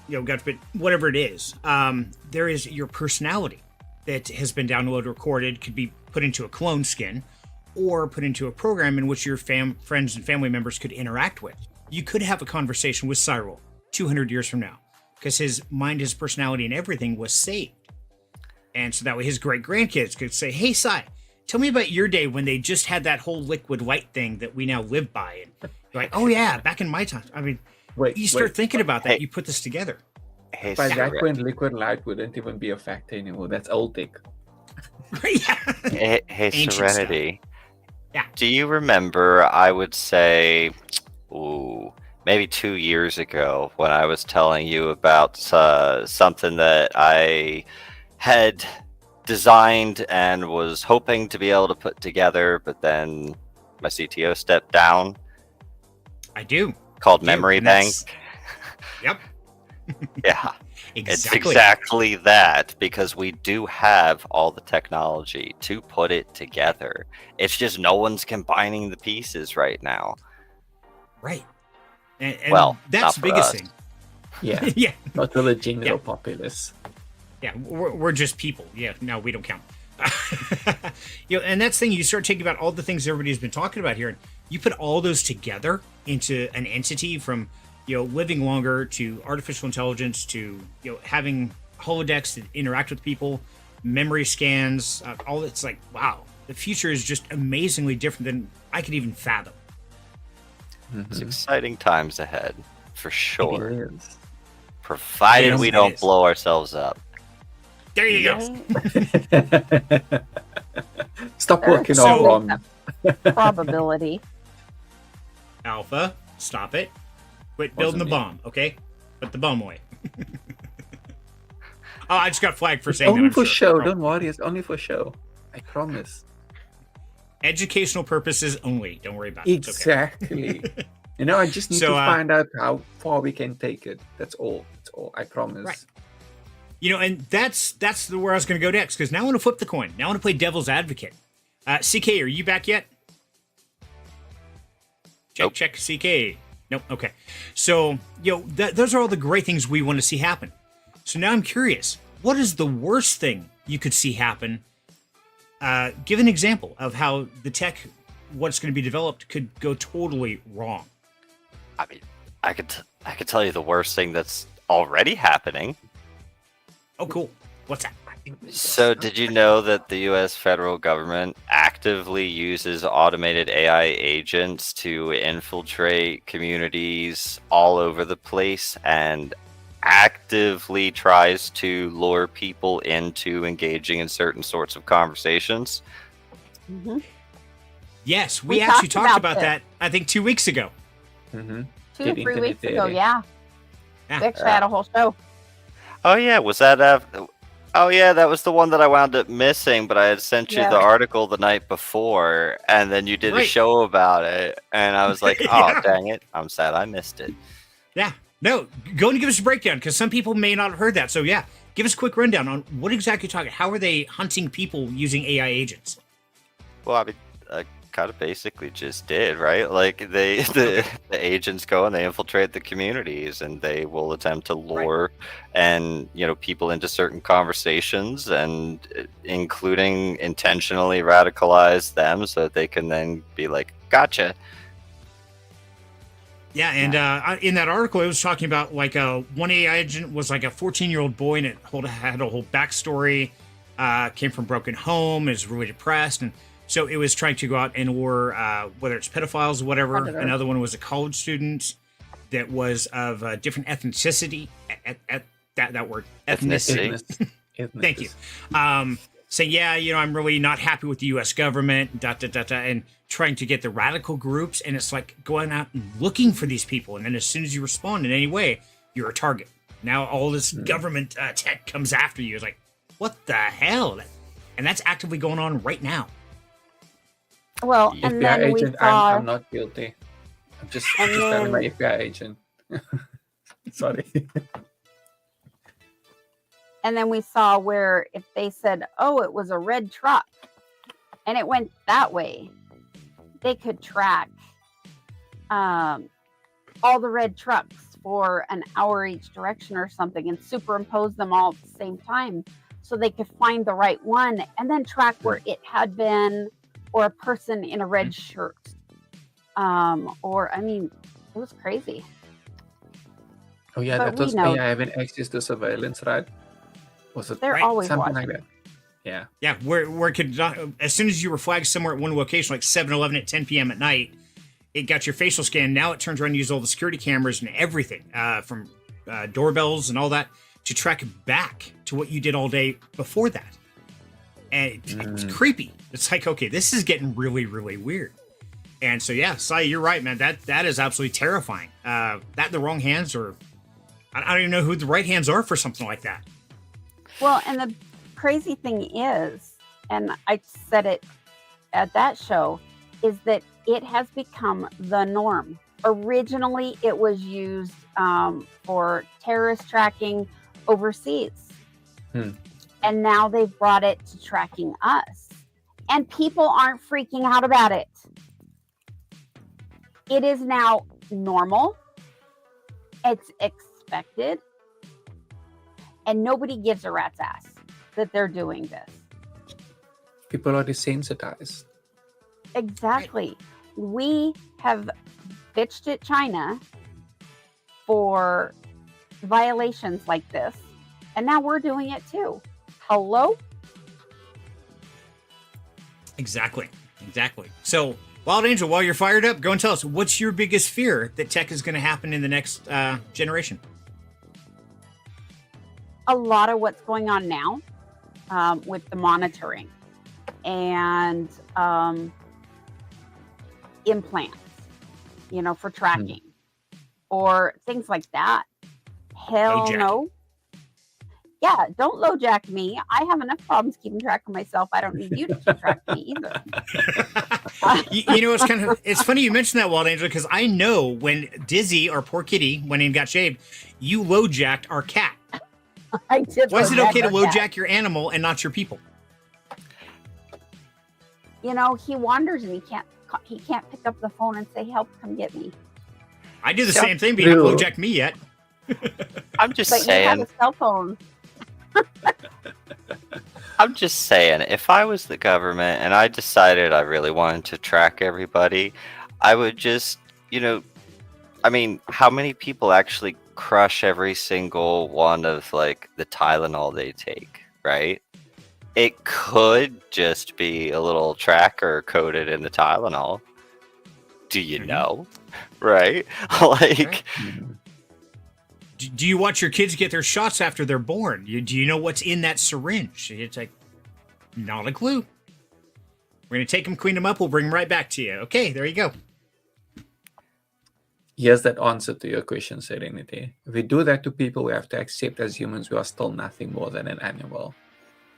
God forbid, whatever it is, there is your personality that has been downloaded, recorded, could be put into a clone skin, or put into a program in which your friends and family members could interact with. You could have a conversation with Cyril 200 years from now, because his mind, his personality, and everything was saved. And so that way his great-grandkids could say, hey, Si, tell me about your day when they just had that whole liquid light thing that we now live by. And you're like, oh yeah, back in my time. I mean, you start thinking about that, you put this together. By that point, liquid light wouldn't even be a factor anymore. That's old tech. Hey, Serenity. Stuff. Yeah. Do you remember, I would say, maybe 2 years ago, when I was telling you about something that I had designed and was hoping to be able to put together, but then my CTO stepped down? I do. Called Memory Bank. Yep. Yeah. Exactly. It's exactly that, because we do have all the technology to put it together. It's just no one's combining the pieces right now. Right. And well, that's the biggest thing. Yeah. Yeah. Not for the general populace. Yeah, we're just people. Yeah, no, we don't count. And that's the thing, you start taking about all the things everybody's been talking about here, and you put all those together into an entity, from living longer to artificial intelligence to having holodecks that interact with people, memory scans, all. It's like, wow, the future is just amazingly different than I could even fathom. It's exciting times ahead, for sure. It is. Provided Yes, we it don't is. blow ourselves up. There you go. Stop There's working always on a probability. Alpha, stop it. Quit building the Wasn't me. bomb, okay? Put the bomb away. Oh, I just got flagged for saying only that. I'm for sure. show. Don't worry, it's only for show. I promise. Educational purposes only. Don't worry about it. It's okay. Exactly. I just need So, to find out how far we can take it. That's all. That's all. I promise. Right. And that's where I was going to go next, because now I want to flip the coin. Now I want to play devil's advocate. CK, are you back yet? Check CK. Nope. Okay. So, those are all the great things we want to see happen. So now I'm curious, what is the worst thing you could see happen? Give an example of how the tech, what's going to be developed, could go totally wrong. I mean, I could tell you the worst thing that's already happening. Oh, cool. What's that? So, did you know that the U.S. federal government actively uses automated AI agents to infiltrate communities all over the place and actively tries to lure people into engaging in certain sorts of conversations? Mm-hmm. Yes, we actually talked about that, I think, 2 weeks ago. Mm-hmm. 2-3 weeks ago, dating. yeah. Yeah. We actually had a whole show. Oh yeah, was that oh yeah, that was the one that I wound up missing, but I had sent you the article the night before, and then you did a show about it, and I was like, oh dang it, I'm sad I missed it. Yeah. No, go and give us a breakdown, because some people may not have heard that. So yeah, give us a quick rundown on what exactly you're talking. How are they hunting people using AI agents? Well, I mean, I kind of basically just did, right? Like the agents go and they infiltrate the communities, and they will attempt to lure and people into certain conversations, and including intentionally radicalize them so that they can then be like, gotcha. Yeah, and in that article, it was talking about like one AI agent was like a 14-year-old boy, and it had a whole backstory. Came from a broken home, is really depressed, and so it was trying to go out and lure whether it's pedophiles or whatever. Predator. Another one was a college student that was of a different ethnicity. That word, ethnicity. Thank you. Saying, yeah, I'm really not happy with the U.S. government, and trying to get the radical groups. And it's like going out and looking for these people. And then as soon as you respond in any way, you're a target. Now all this government tech comes after you. It's like, what the hell? And that's actively going on right now. Well, and FBI then we agent, saw... I'm not guilty. I'm just telling my FBI agent. Sorry. And then we saw where if they said, oh, it was a red truck and it went that way, they could track all the red trucks for an hour each direction or something and superimpose them all at the same time so they could find the right one and then track where it had been, or a person in a red shirt. It was crazy. Oh yeah, But that was know- AI having access to surveillance, right? Was it They're always something watching. like that? Yeah. Yeah, where it could, as soon as you were flagged somewhere at one location, like 7-Eleven at 10 p.m. at night, it got your facial scan. Now it turns around and uses all the security cameras and everything, from doorbells and all that, to track back to what you did all day before that. And it's creepy. It's like, okay, this is getting really, really weird. And so, yeah, Sai, you're right, man. That is absolutely terrifying. That in the wrong hands, or I don't even know who the right hands are for something like that. Well, and the crazy thing is, and I said it at that show, is that it has become the norm. Originally, it was used for terrorist tracking overseas. And now they've brought it to tracking us. And people aren't freaking out about it. It is now normal. It's expected. And nobody gives a rat's ass that they're doing this. People are desensitized. Exactly. We have bitched at China for violations like this, and now we're doing it too. Hello? Exactly. So Wild Angel, while you're fired up, go and tell us, what's your biggest fear that tech is going to happen in the next generation? A lot of what's going on now with the monitoring and implants, for tracking or things like that. Hell no. Yeah, don't low jack me. I have enough problems keeping track of myself. I don't need you to keep track of me either. It's funny you mentioned that, Wild Angel, because I know when Dizzy, our poor kitty, went in and got shaved, you low jacked our cat. I did. Why is it okay to low jack your animal and not your people? He wanders and he can't pick up the phone and say, "Help, come get me." I do the same thing, but you haven't low jacked me yet. I'm just saying. You have a cell phone. I'm just saying, if I was the government and I decided I really wanted to track everybody, I would just, how many people actually crush every single one of like the Tylenol they take, right? It could just be a little tracker coded in the Tylenol. Do you know? Right? Like... Do you watch your kids get their shots after they're born? Do you know what's in that syringe? It's like, not a clue. We're going to take them, clean them up. We'll bring them right back to you. Okay, there you go. Here's that answer to your question, Serenity. If we do that to people, we have to accept as humans we are still nothing more than an animal.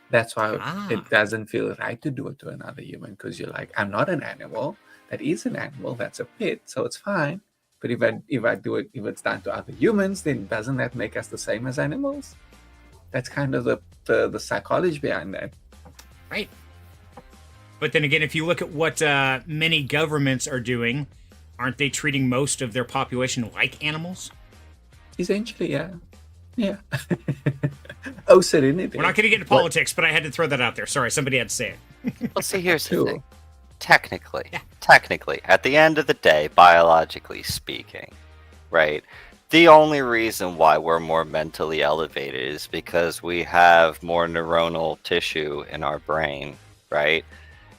That's why it doesn't feel right to do it to another human, because you're like, I'm not an animal. That is an animal. That's a pet, so it's fine. But if I do it, if it's done to other humans, then doesn't that make us the same as animals? That's kind of the psychology behind that. Right. But then again, if you look at what many governments are doing, aren't they treating most of their population like animals? Essentially, yeah. Yeah. Oh, Serenity. We're not going to get into politics, but I had to throw that out there. Sorry, somebody had to say it. Well, see, here's the thing. Technically, at the end of the day, biologically speaking, right, the only reason why we're more mentally elevated is because we have more neuronal tissue in our brain, right?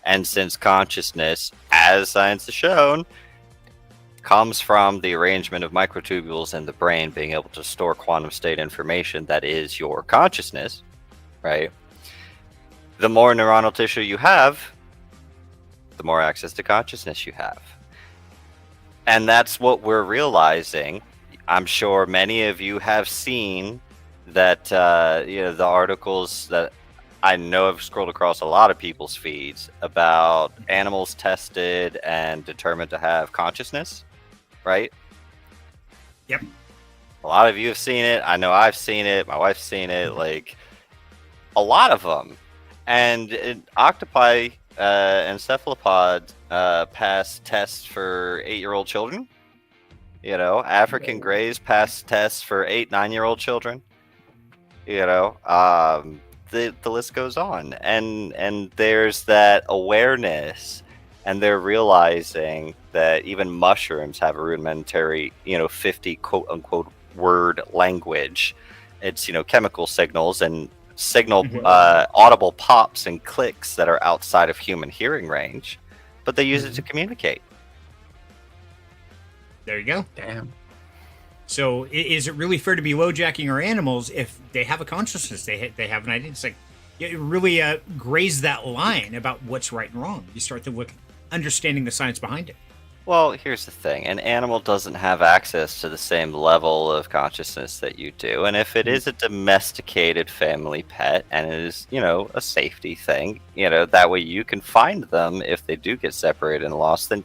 And since consciousness, as science has shown, comes from the arrangement of microtubules in the brain being able to store quantum state information that is your consciousness, right? The more neuronal tissue you have, the more access to consciousness you have. And that's what we're realizing. I'm sure many of you have seen that, the articles that I know have scrolled across a lot of people's feeds about animals tested and determined to have consciousness, right? Yep. A lot of you have seen it. I know I've seen it. My wife's seen it. Like, a lot of them. And octopi and cephalopods pass tests for 8-year-old children. African greys pass tests for 8-9-year-old children. The list goes on. And there's that awareness, and they're realizing that even mushrooms have a rudimentary, 50 quote unquote word language. It's, chemical signals and audible pops and clicks that are outside of human hearing range, but they use it to communicate. There you go. Damn. So is it really fair to be low-jacking our animals if they have a consciousness, they have an idea? It's like, it really graze that line about what's right and wrong. You start to look understanding the science behind it. Well, here's the thing. An animal doesn't have access to the same level of consciousness that you do. And if it is a domesticated family pet and it is, a safety thing, that way you can find them if they do get separated and lost, then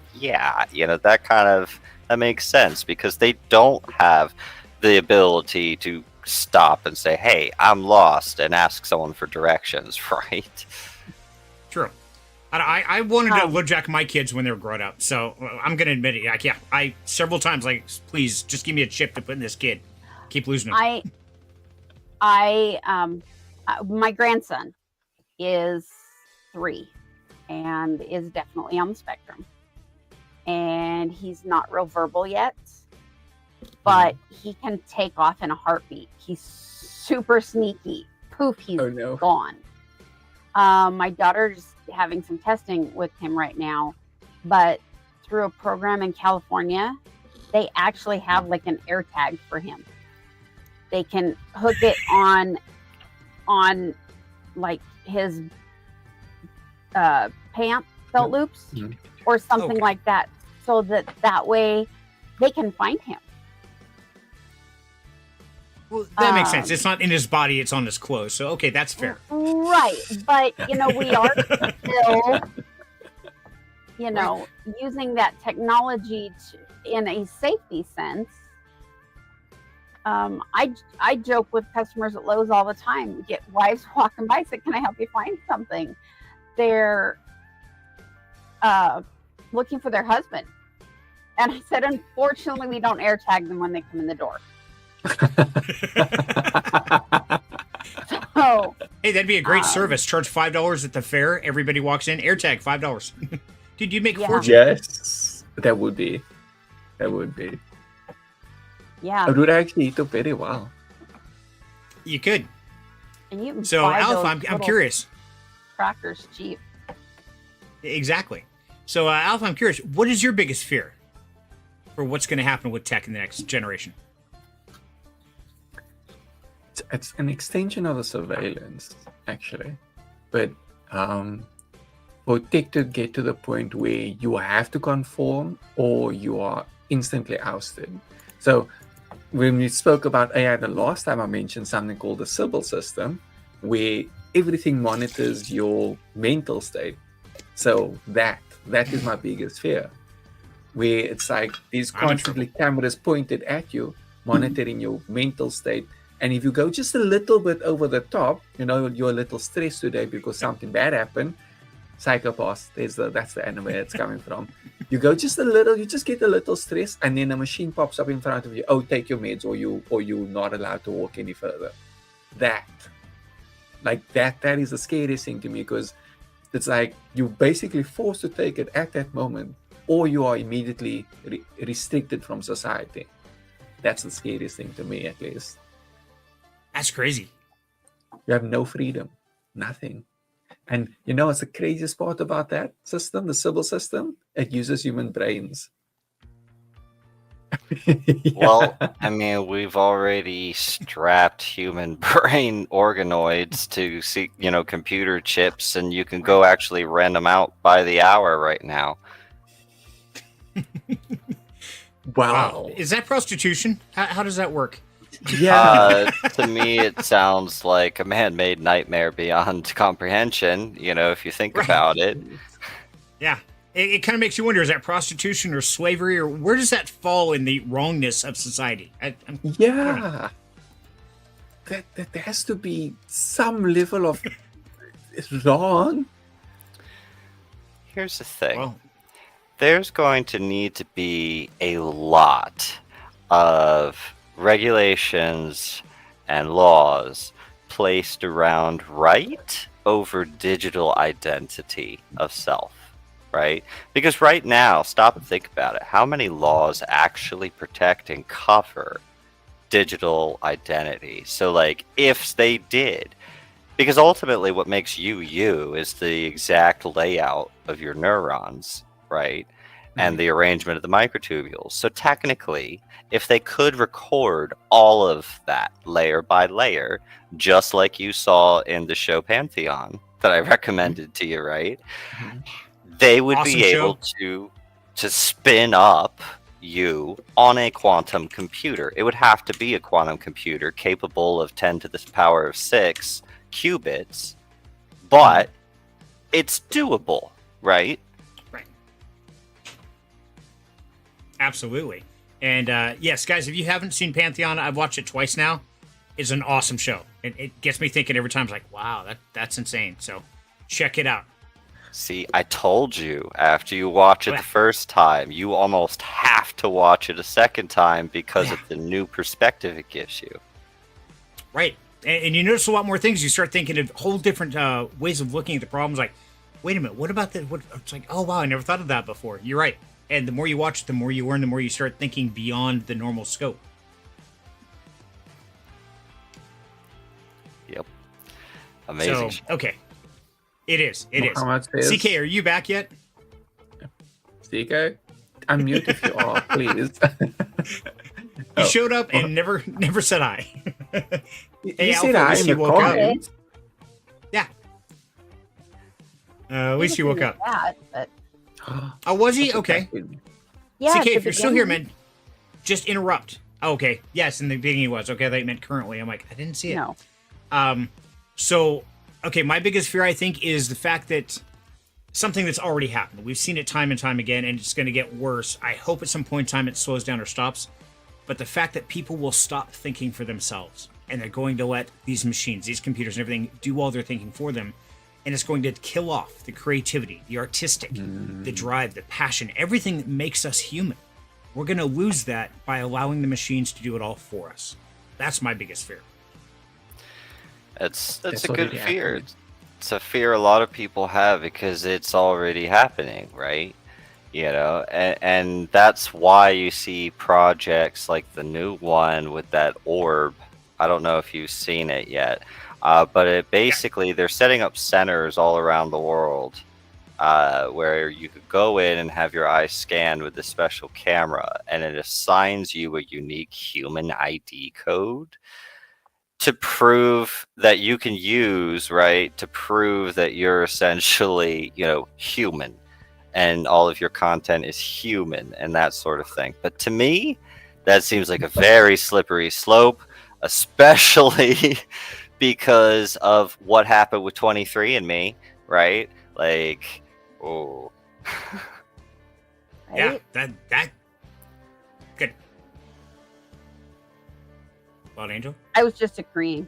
that makes sense, because they don't have the ability to stop and say, hey, I'm lost, and ask someone for directions, right? True. I wanted to low-jack my kids when they were growing up, so I'm going to admit it. Like, yeah, I several times, like, please, just give me a chip to put in this kid. Keep losing him. My grandson is 3 and is definitely on the spectrum. And he's not real verbal yet, but he can take off in a heartbeat. He's super sneaky. Poof, he's gone. My daughter's having some testing with him right now, but through a program in California, they actually have like an air tag for him. They can hook it on like his pant belt loops or something like that, so that way they can find him. Well, that makes sense. It's not in his body; it's on his clothes. So, okay, that's fair. Right, but we are still, using that technology in a safety sense. I joke with customers at Lowe's all the time. We get wives walking by, say, "Can I help you find something?" They're looking for their husband, and I said, "Unfortunately, we don't air tag them when they come in the door." So, hey, that'd be a great service. Charge $5 at the fair. Everybody walks in. Air tag $5. Dude, you'd make a fortune. Yes, that would be. Yeah, it would actually do very well. You could. And you can so, buy Alpha, I'm curious. Trackers cheap. Exactly. So, Alpha, I'm curious. What is your biggest fear for what's going to happen with tech in the next generation? It's an extension of the surveillance, actually. But for tech to get to the point where you have to conform or you are instantly ousted. So when we spoke about AI the last time, I mentioned something called the Sybil system, where everything monitors your mental state. So that is my biggest fear, where it's like there's constantly cameras pointed at you, monitoring your mental state. And if you go just a little bit over the top, you're a little stressed today because something bad happened. Psychopaths, that's the anime it's coming from. You go just a little, you just get a little stressed, and then a machine pops up in front of you. Oh, take your meds, or you're not allowed to walk any further. That is the scariest thing to me, because it's like you're basically forced to take it at that moment, or you are immediately restricted from society. That's the scariest thing to me, at least. That's crazy. You have no freedom, nothing. And what's the craziest part about that system, the Sybil system? It uses human brains. Well, I mean, we've already strapped human brain organoids to see, computer chips, and you can go actually rent them out by the hour right now. Wow. Is that prostitution? How does that work? Yeah. To me, it sounds like a man-made nightmare beyond comprehension, if you think about it. Yeah. It kind of makes you wonder, is that prostitution or slavery, or where does that fall in the wrongness of society? There has to be some level of wrong. Here's the thing. Well, there's going to need to be a lot of regulations and laws placed around right over digital identity of self, right? Because right now, stop and think about it. How many laws actually protect and cover digital identity? So, if they did, because ultimately what makes you is the exact layout of your neurons, right? And the arrangement of the microtubules. So technically, if they could record all of that layer by layer, just like you saw in the show Pantheon that I recommended to you, right? They would be able to spin up you on a quantum computer. It would have to be a quantum computer capable of 10 to the power of 6 qubits, but it's doable, right? Absolutely. And yes, guys, if you haven't seen Pantheon, I've watched it twice now. It's an awesome show. It gets me thinking every time. It's like, wow, that's insane. So check it out. See, I told you after you watch it the first time, you almost have to watch it a second time because of the new perspective it gives you. Right. And you notice a lot more things. You start thinking of whole different ways of looking at the problems. Like, wait a minute, what about that? It's like, oh, wow, I never thought of that before. You're right. And the more you watch, the more you learn, the more you start thinking beyond the normal scope. Yep. Amazing. So, okay. It is. CK, are you back yet? CK? unmute if you are, please. He showed up and never said hi. He said hi in the comments. Yeah. At least you woke up. That, but... Oh, was he? Okay. Yeah, CK, if you're still here, man, just interrupt. Oh, okay. Yes, in the beginning he was. Okay, that meant currently. I'm like, I didn't see it. No. So, okay, my biggest fear, I think, is the fact that something that's already happened. We've seen it time and time again, and it's going to get worse. I hope at some point in time it slows down or stops. But the fact that people will stop thinking for themselves, and they're going to let these machines, these computers and everything do all their thinking for them, and it's going to kill off the creativity, the artistic, the drive, the passion, everything that makes us human. We're going to lose that by allowing the machines to do it all for us. That's my biggest fear. That's a good fear. It's a fear a lot of people have because it's already happening, right? You know, and that's why you see projects like the new one with that orb. I don't know if you've seen it yet, but it basically, they're setting up centers all around the world where you could go in and have your eyes scanned with this special camera, and it assigns you a unique human ID code to prove that you can use, right? To prove that you're essentially, you know, human and all of your content is human and that sort of thing. But to me, that seems like a very slippery slope, especially because of what happened with 23andMe, right? Like, oh. Yeah, that good. Well, Angel? I was just agreeing.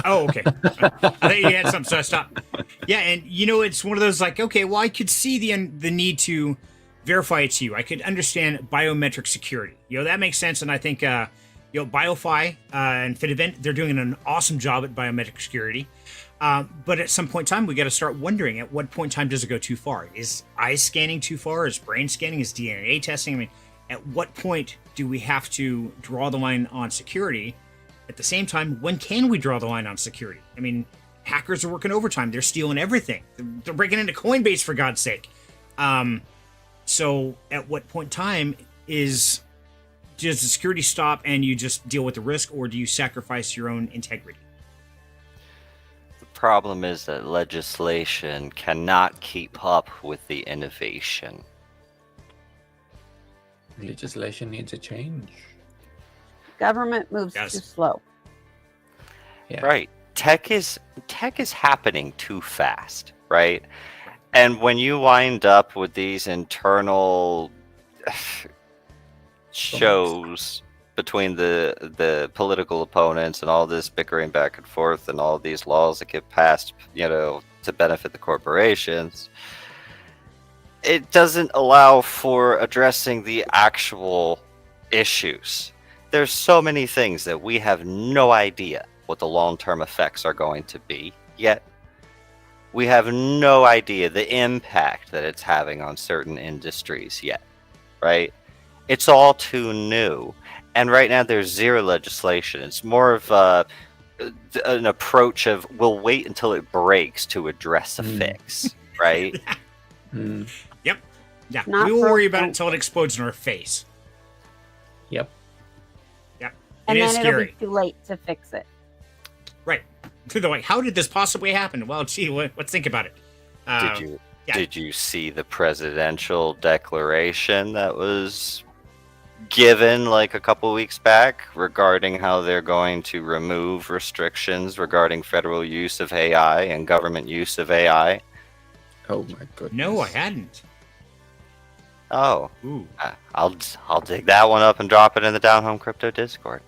Oh, okay. I thought you had something, so I stopped. Yeah, and you know, it's one of those like, okay, well, I could see the need to verify it's you. I could understand biometric security. You know, that makes sense, and I think, you know, BioFi and FitEvent, they're doing an awesome job at biometric security. But at some point in time, we got to start wondering, at what point in time does it go too far? Is eye scanning too far? Is brain scanning? Is DNA testing? I mean, at what point do we have to draw the line on security? At the same time, when can we draw the line on security? I mean, hackers are working overtime. They're stealing everything. They're breaking into Coinbase, for God's sake. So at what point in time does the security stop and you just deal with the risk, or do you sacrifice your own integrity? The problem is that legislation cannot keep up with the innovation. Legislation needs a change. Government moves too slow. Yeah. Right. Tech is happening too fast, right? And when you wind up with these internal shows between the political opponents and all this bickering back and forth and all these laws that get passed, you know, to benefit the corporations, it doesn't allow for addressing the actual issues. There's so many things that we have no idea what the long-term effects are going to be yet. We have no idea the impact that it's having on certain industries yet, right? It's all too new. And right now there's zero legislation. It's more of an approach of we'll wait until it breaks to address a fix, right? Yep. Yeah. We will worry about it until it explodes in our face. Yep. Yep. And it then is it'll scary. be too late to fix it. Right. They're like, how did this possibly happen? Well, gee, let's think about it. Did you see the presidential declaration that was given like a couple weeks back regarding how they're going to remove restrictions regarding federal use of AI and government use of AI? Oh my goodness. No, I hadn't. Oh. Ooh. I'll dig that one up and drop it in the Down Home Crypto Discord.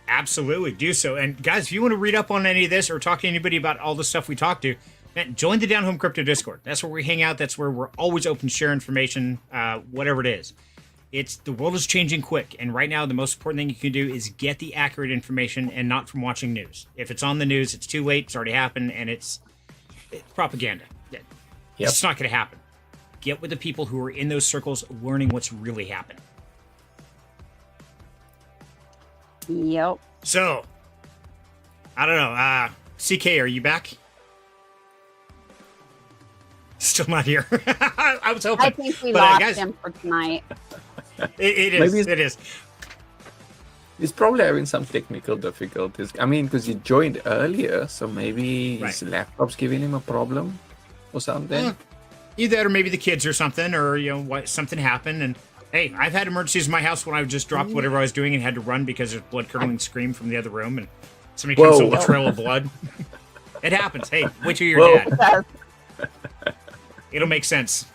Absolutely, do so. And guys, if you want to read up on any of this or talk to anybody about all the stuff we talked to, man, join the Down Home Crypto Discord. That's where we hang out. That's where we're always open to share information, whatever it is. The world is changing quick, and right now the most important thing you can do is get the accurate information and not from watching news. If it's on the news, it's too late. It's already happened, and it's propaganda. It's not going to happen. Get with the people who are in those circles, learning what's really happening. Yep. So, I don't know. CK, are you back? Still not here. I was hoping. I think we But, lost guys, him for tonight. It is. Maybe It is. He's probably having some technical difficulties. I mean, because he joined earlier, so maybe his laptop's giving him a problem or something. Either that or maybe the kids or something, or something happened. And hey, I've had emergencies in my house when I just dropped whatever I was doing and had to run because there's blood curdling scream from the other room, and somebody comes over with a trail of blood. It happens. Hey, wait till you're dad. It'll make sense.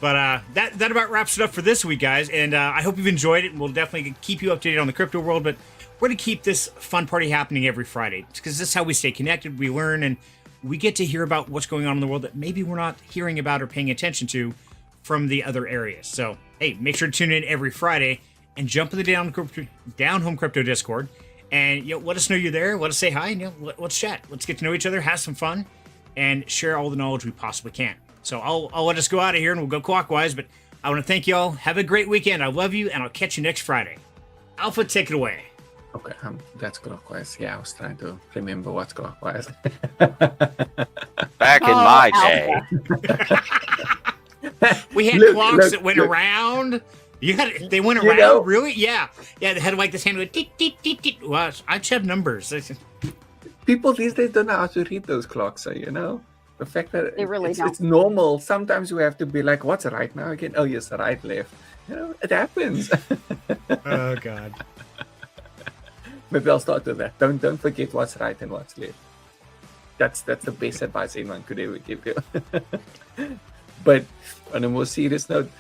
But that about wraps it up for this week, guys. And I hope you've enjoyed it. And we'll definitely keep you updated on the crypto world. But we're going to keep this fun party happening every Friday because this is how we stay connected. We learn and we get to hear about what's going on in the world that maybe we're not hearing about or paying attention to from the other areas. So, hey, make sure to tune in every Friday and jump in the Down Home Crypto Discord. And let us know you're there. Let us say hi. And let's chat. Let's get to know each other, have some fun, and share all the knowledge we possibly can. So I'll let us go out of here and we'll go clockwise, but I want to thank you all. Have a great weekend. I love you, and I'll catch you next Friday. Alpha, take it away. Okay, that's clockwise. Yeah, I was trying to remember what's clockwise. Back in my day. We had clocks that went around. They went around, really? Yeah. Yeah, they had like this hand with tick, tick, tick, tick. Well, I just have numbers. People these days don't know how to read those clocks, The fact that they really it's normal. Sometimes we have to be like, what's right now again? Oh, yes, right, left. It happens. Oh, God. Maybe I'll start with that. Don't forget what's right and what's left. That's the best advice anyone could ever give you. But on a more serious note,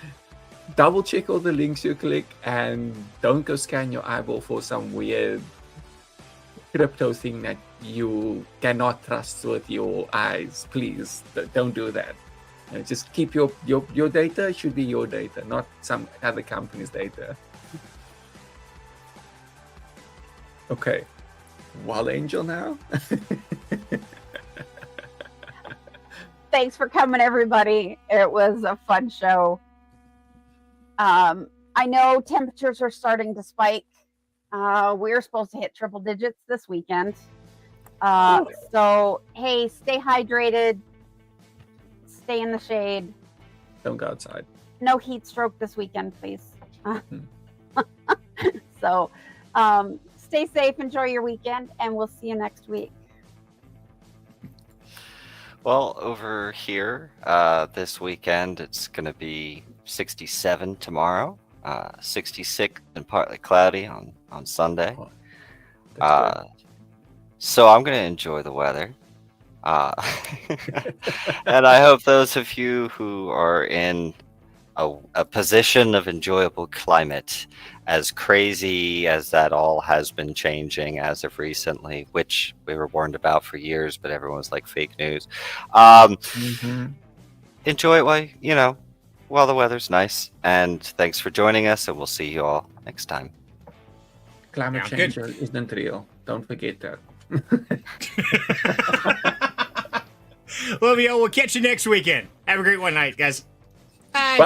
double check all the links you click and don't go scan your eyeball for some weird crypto thing that you cannot trust with your eyes. Please don't do that. Just keep your data. It should be your data, not some other company's data. Okay, Wild Angel now. Thanks for coming, everybody. It was a fun show. I know temperatures are starting to spike. We're supposed to hit triple digits this weekend. So, hey, stay hydrated. Stay in the shade. Don't go outside. No heat stroke this weekend, please. So, stay safe. Enjoy your weekend, and we'll see you next week. Well, over here, this weekend, it's going to be 67 tomorrow, 66 and partly cloudy on Sunday. So I'm going to enjoy the weather. And I hope those of you who are in a position of enjoyable climate, as crazy as that all has been changing as of recently, which we were warned about for years, but everyone was like fake news. Enjoy it while the weather's nice. And thanks for joining us, and we'll see you all next time. Climate change isn't real. Don't forget that. Love you all. We'll catch you next weekend. Have a great one night, guys. Bye. Bye.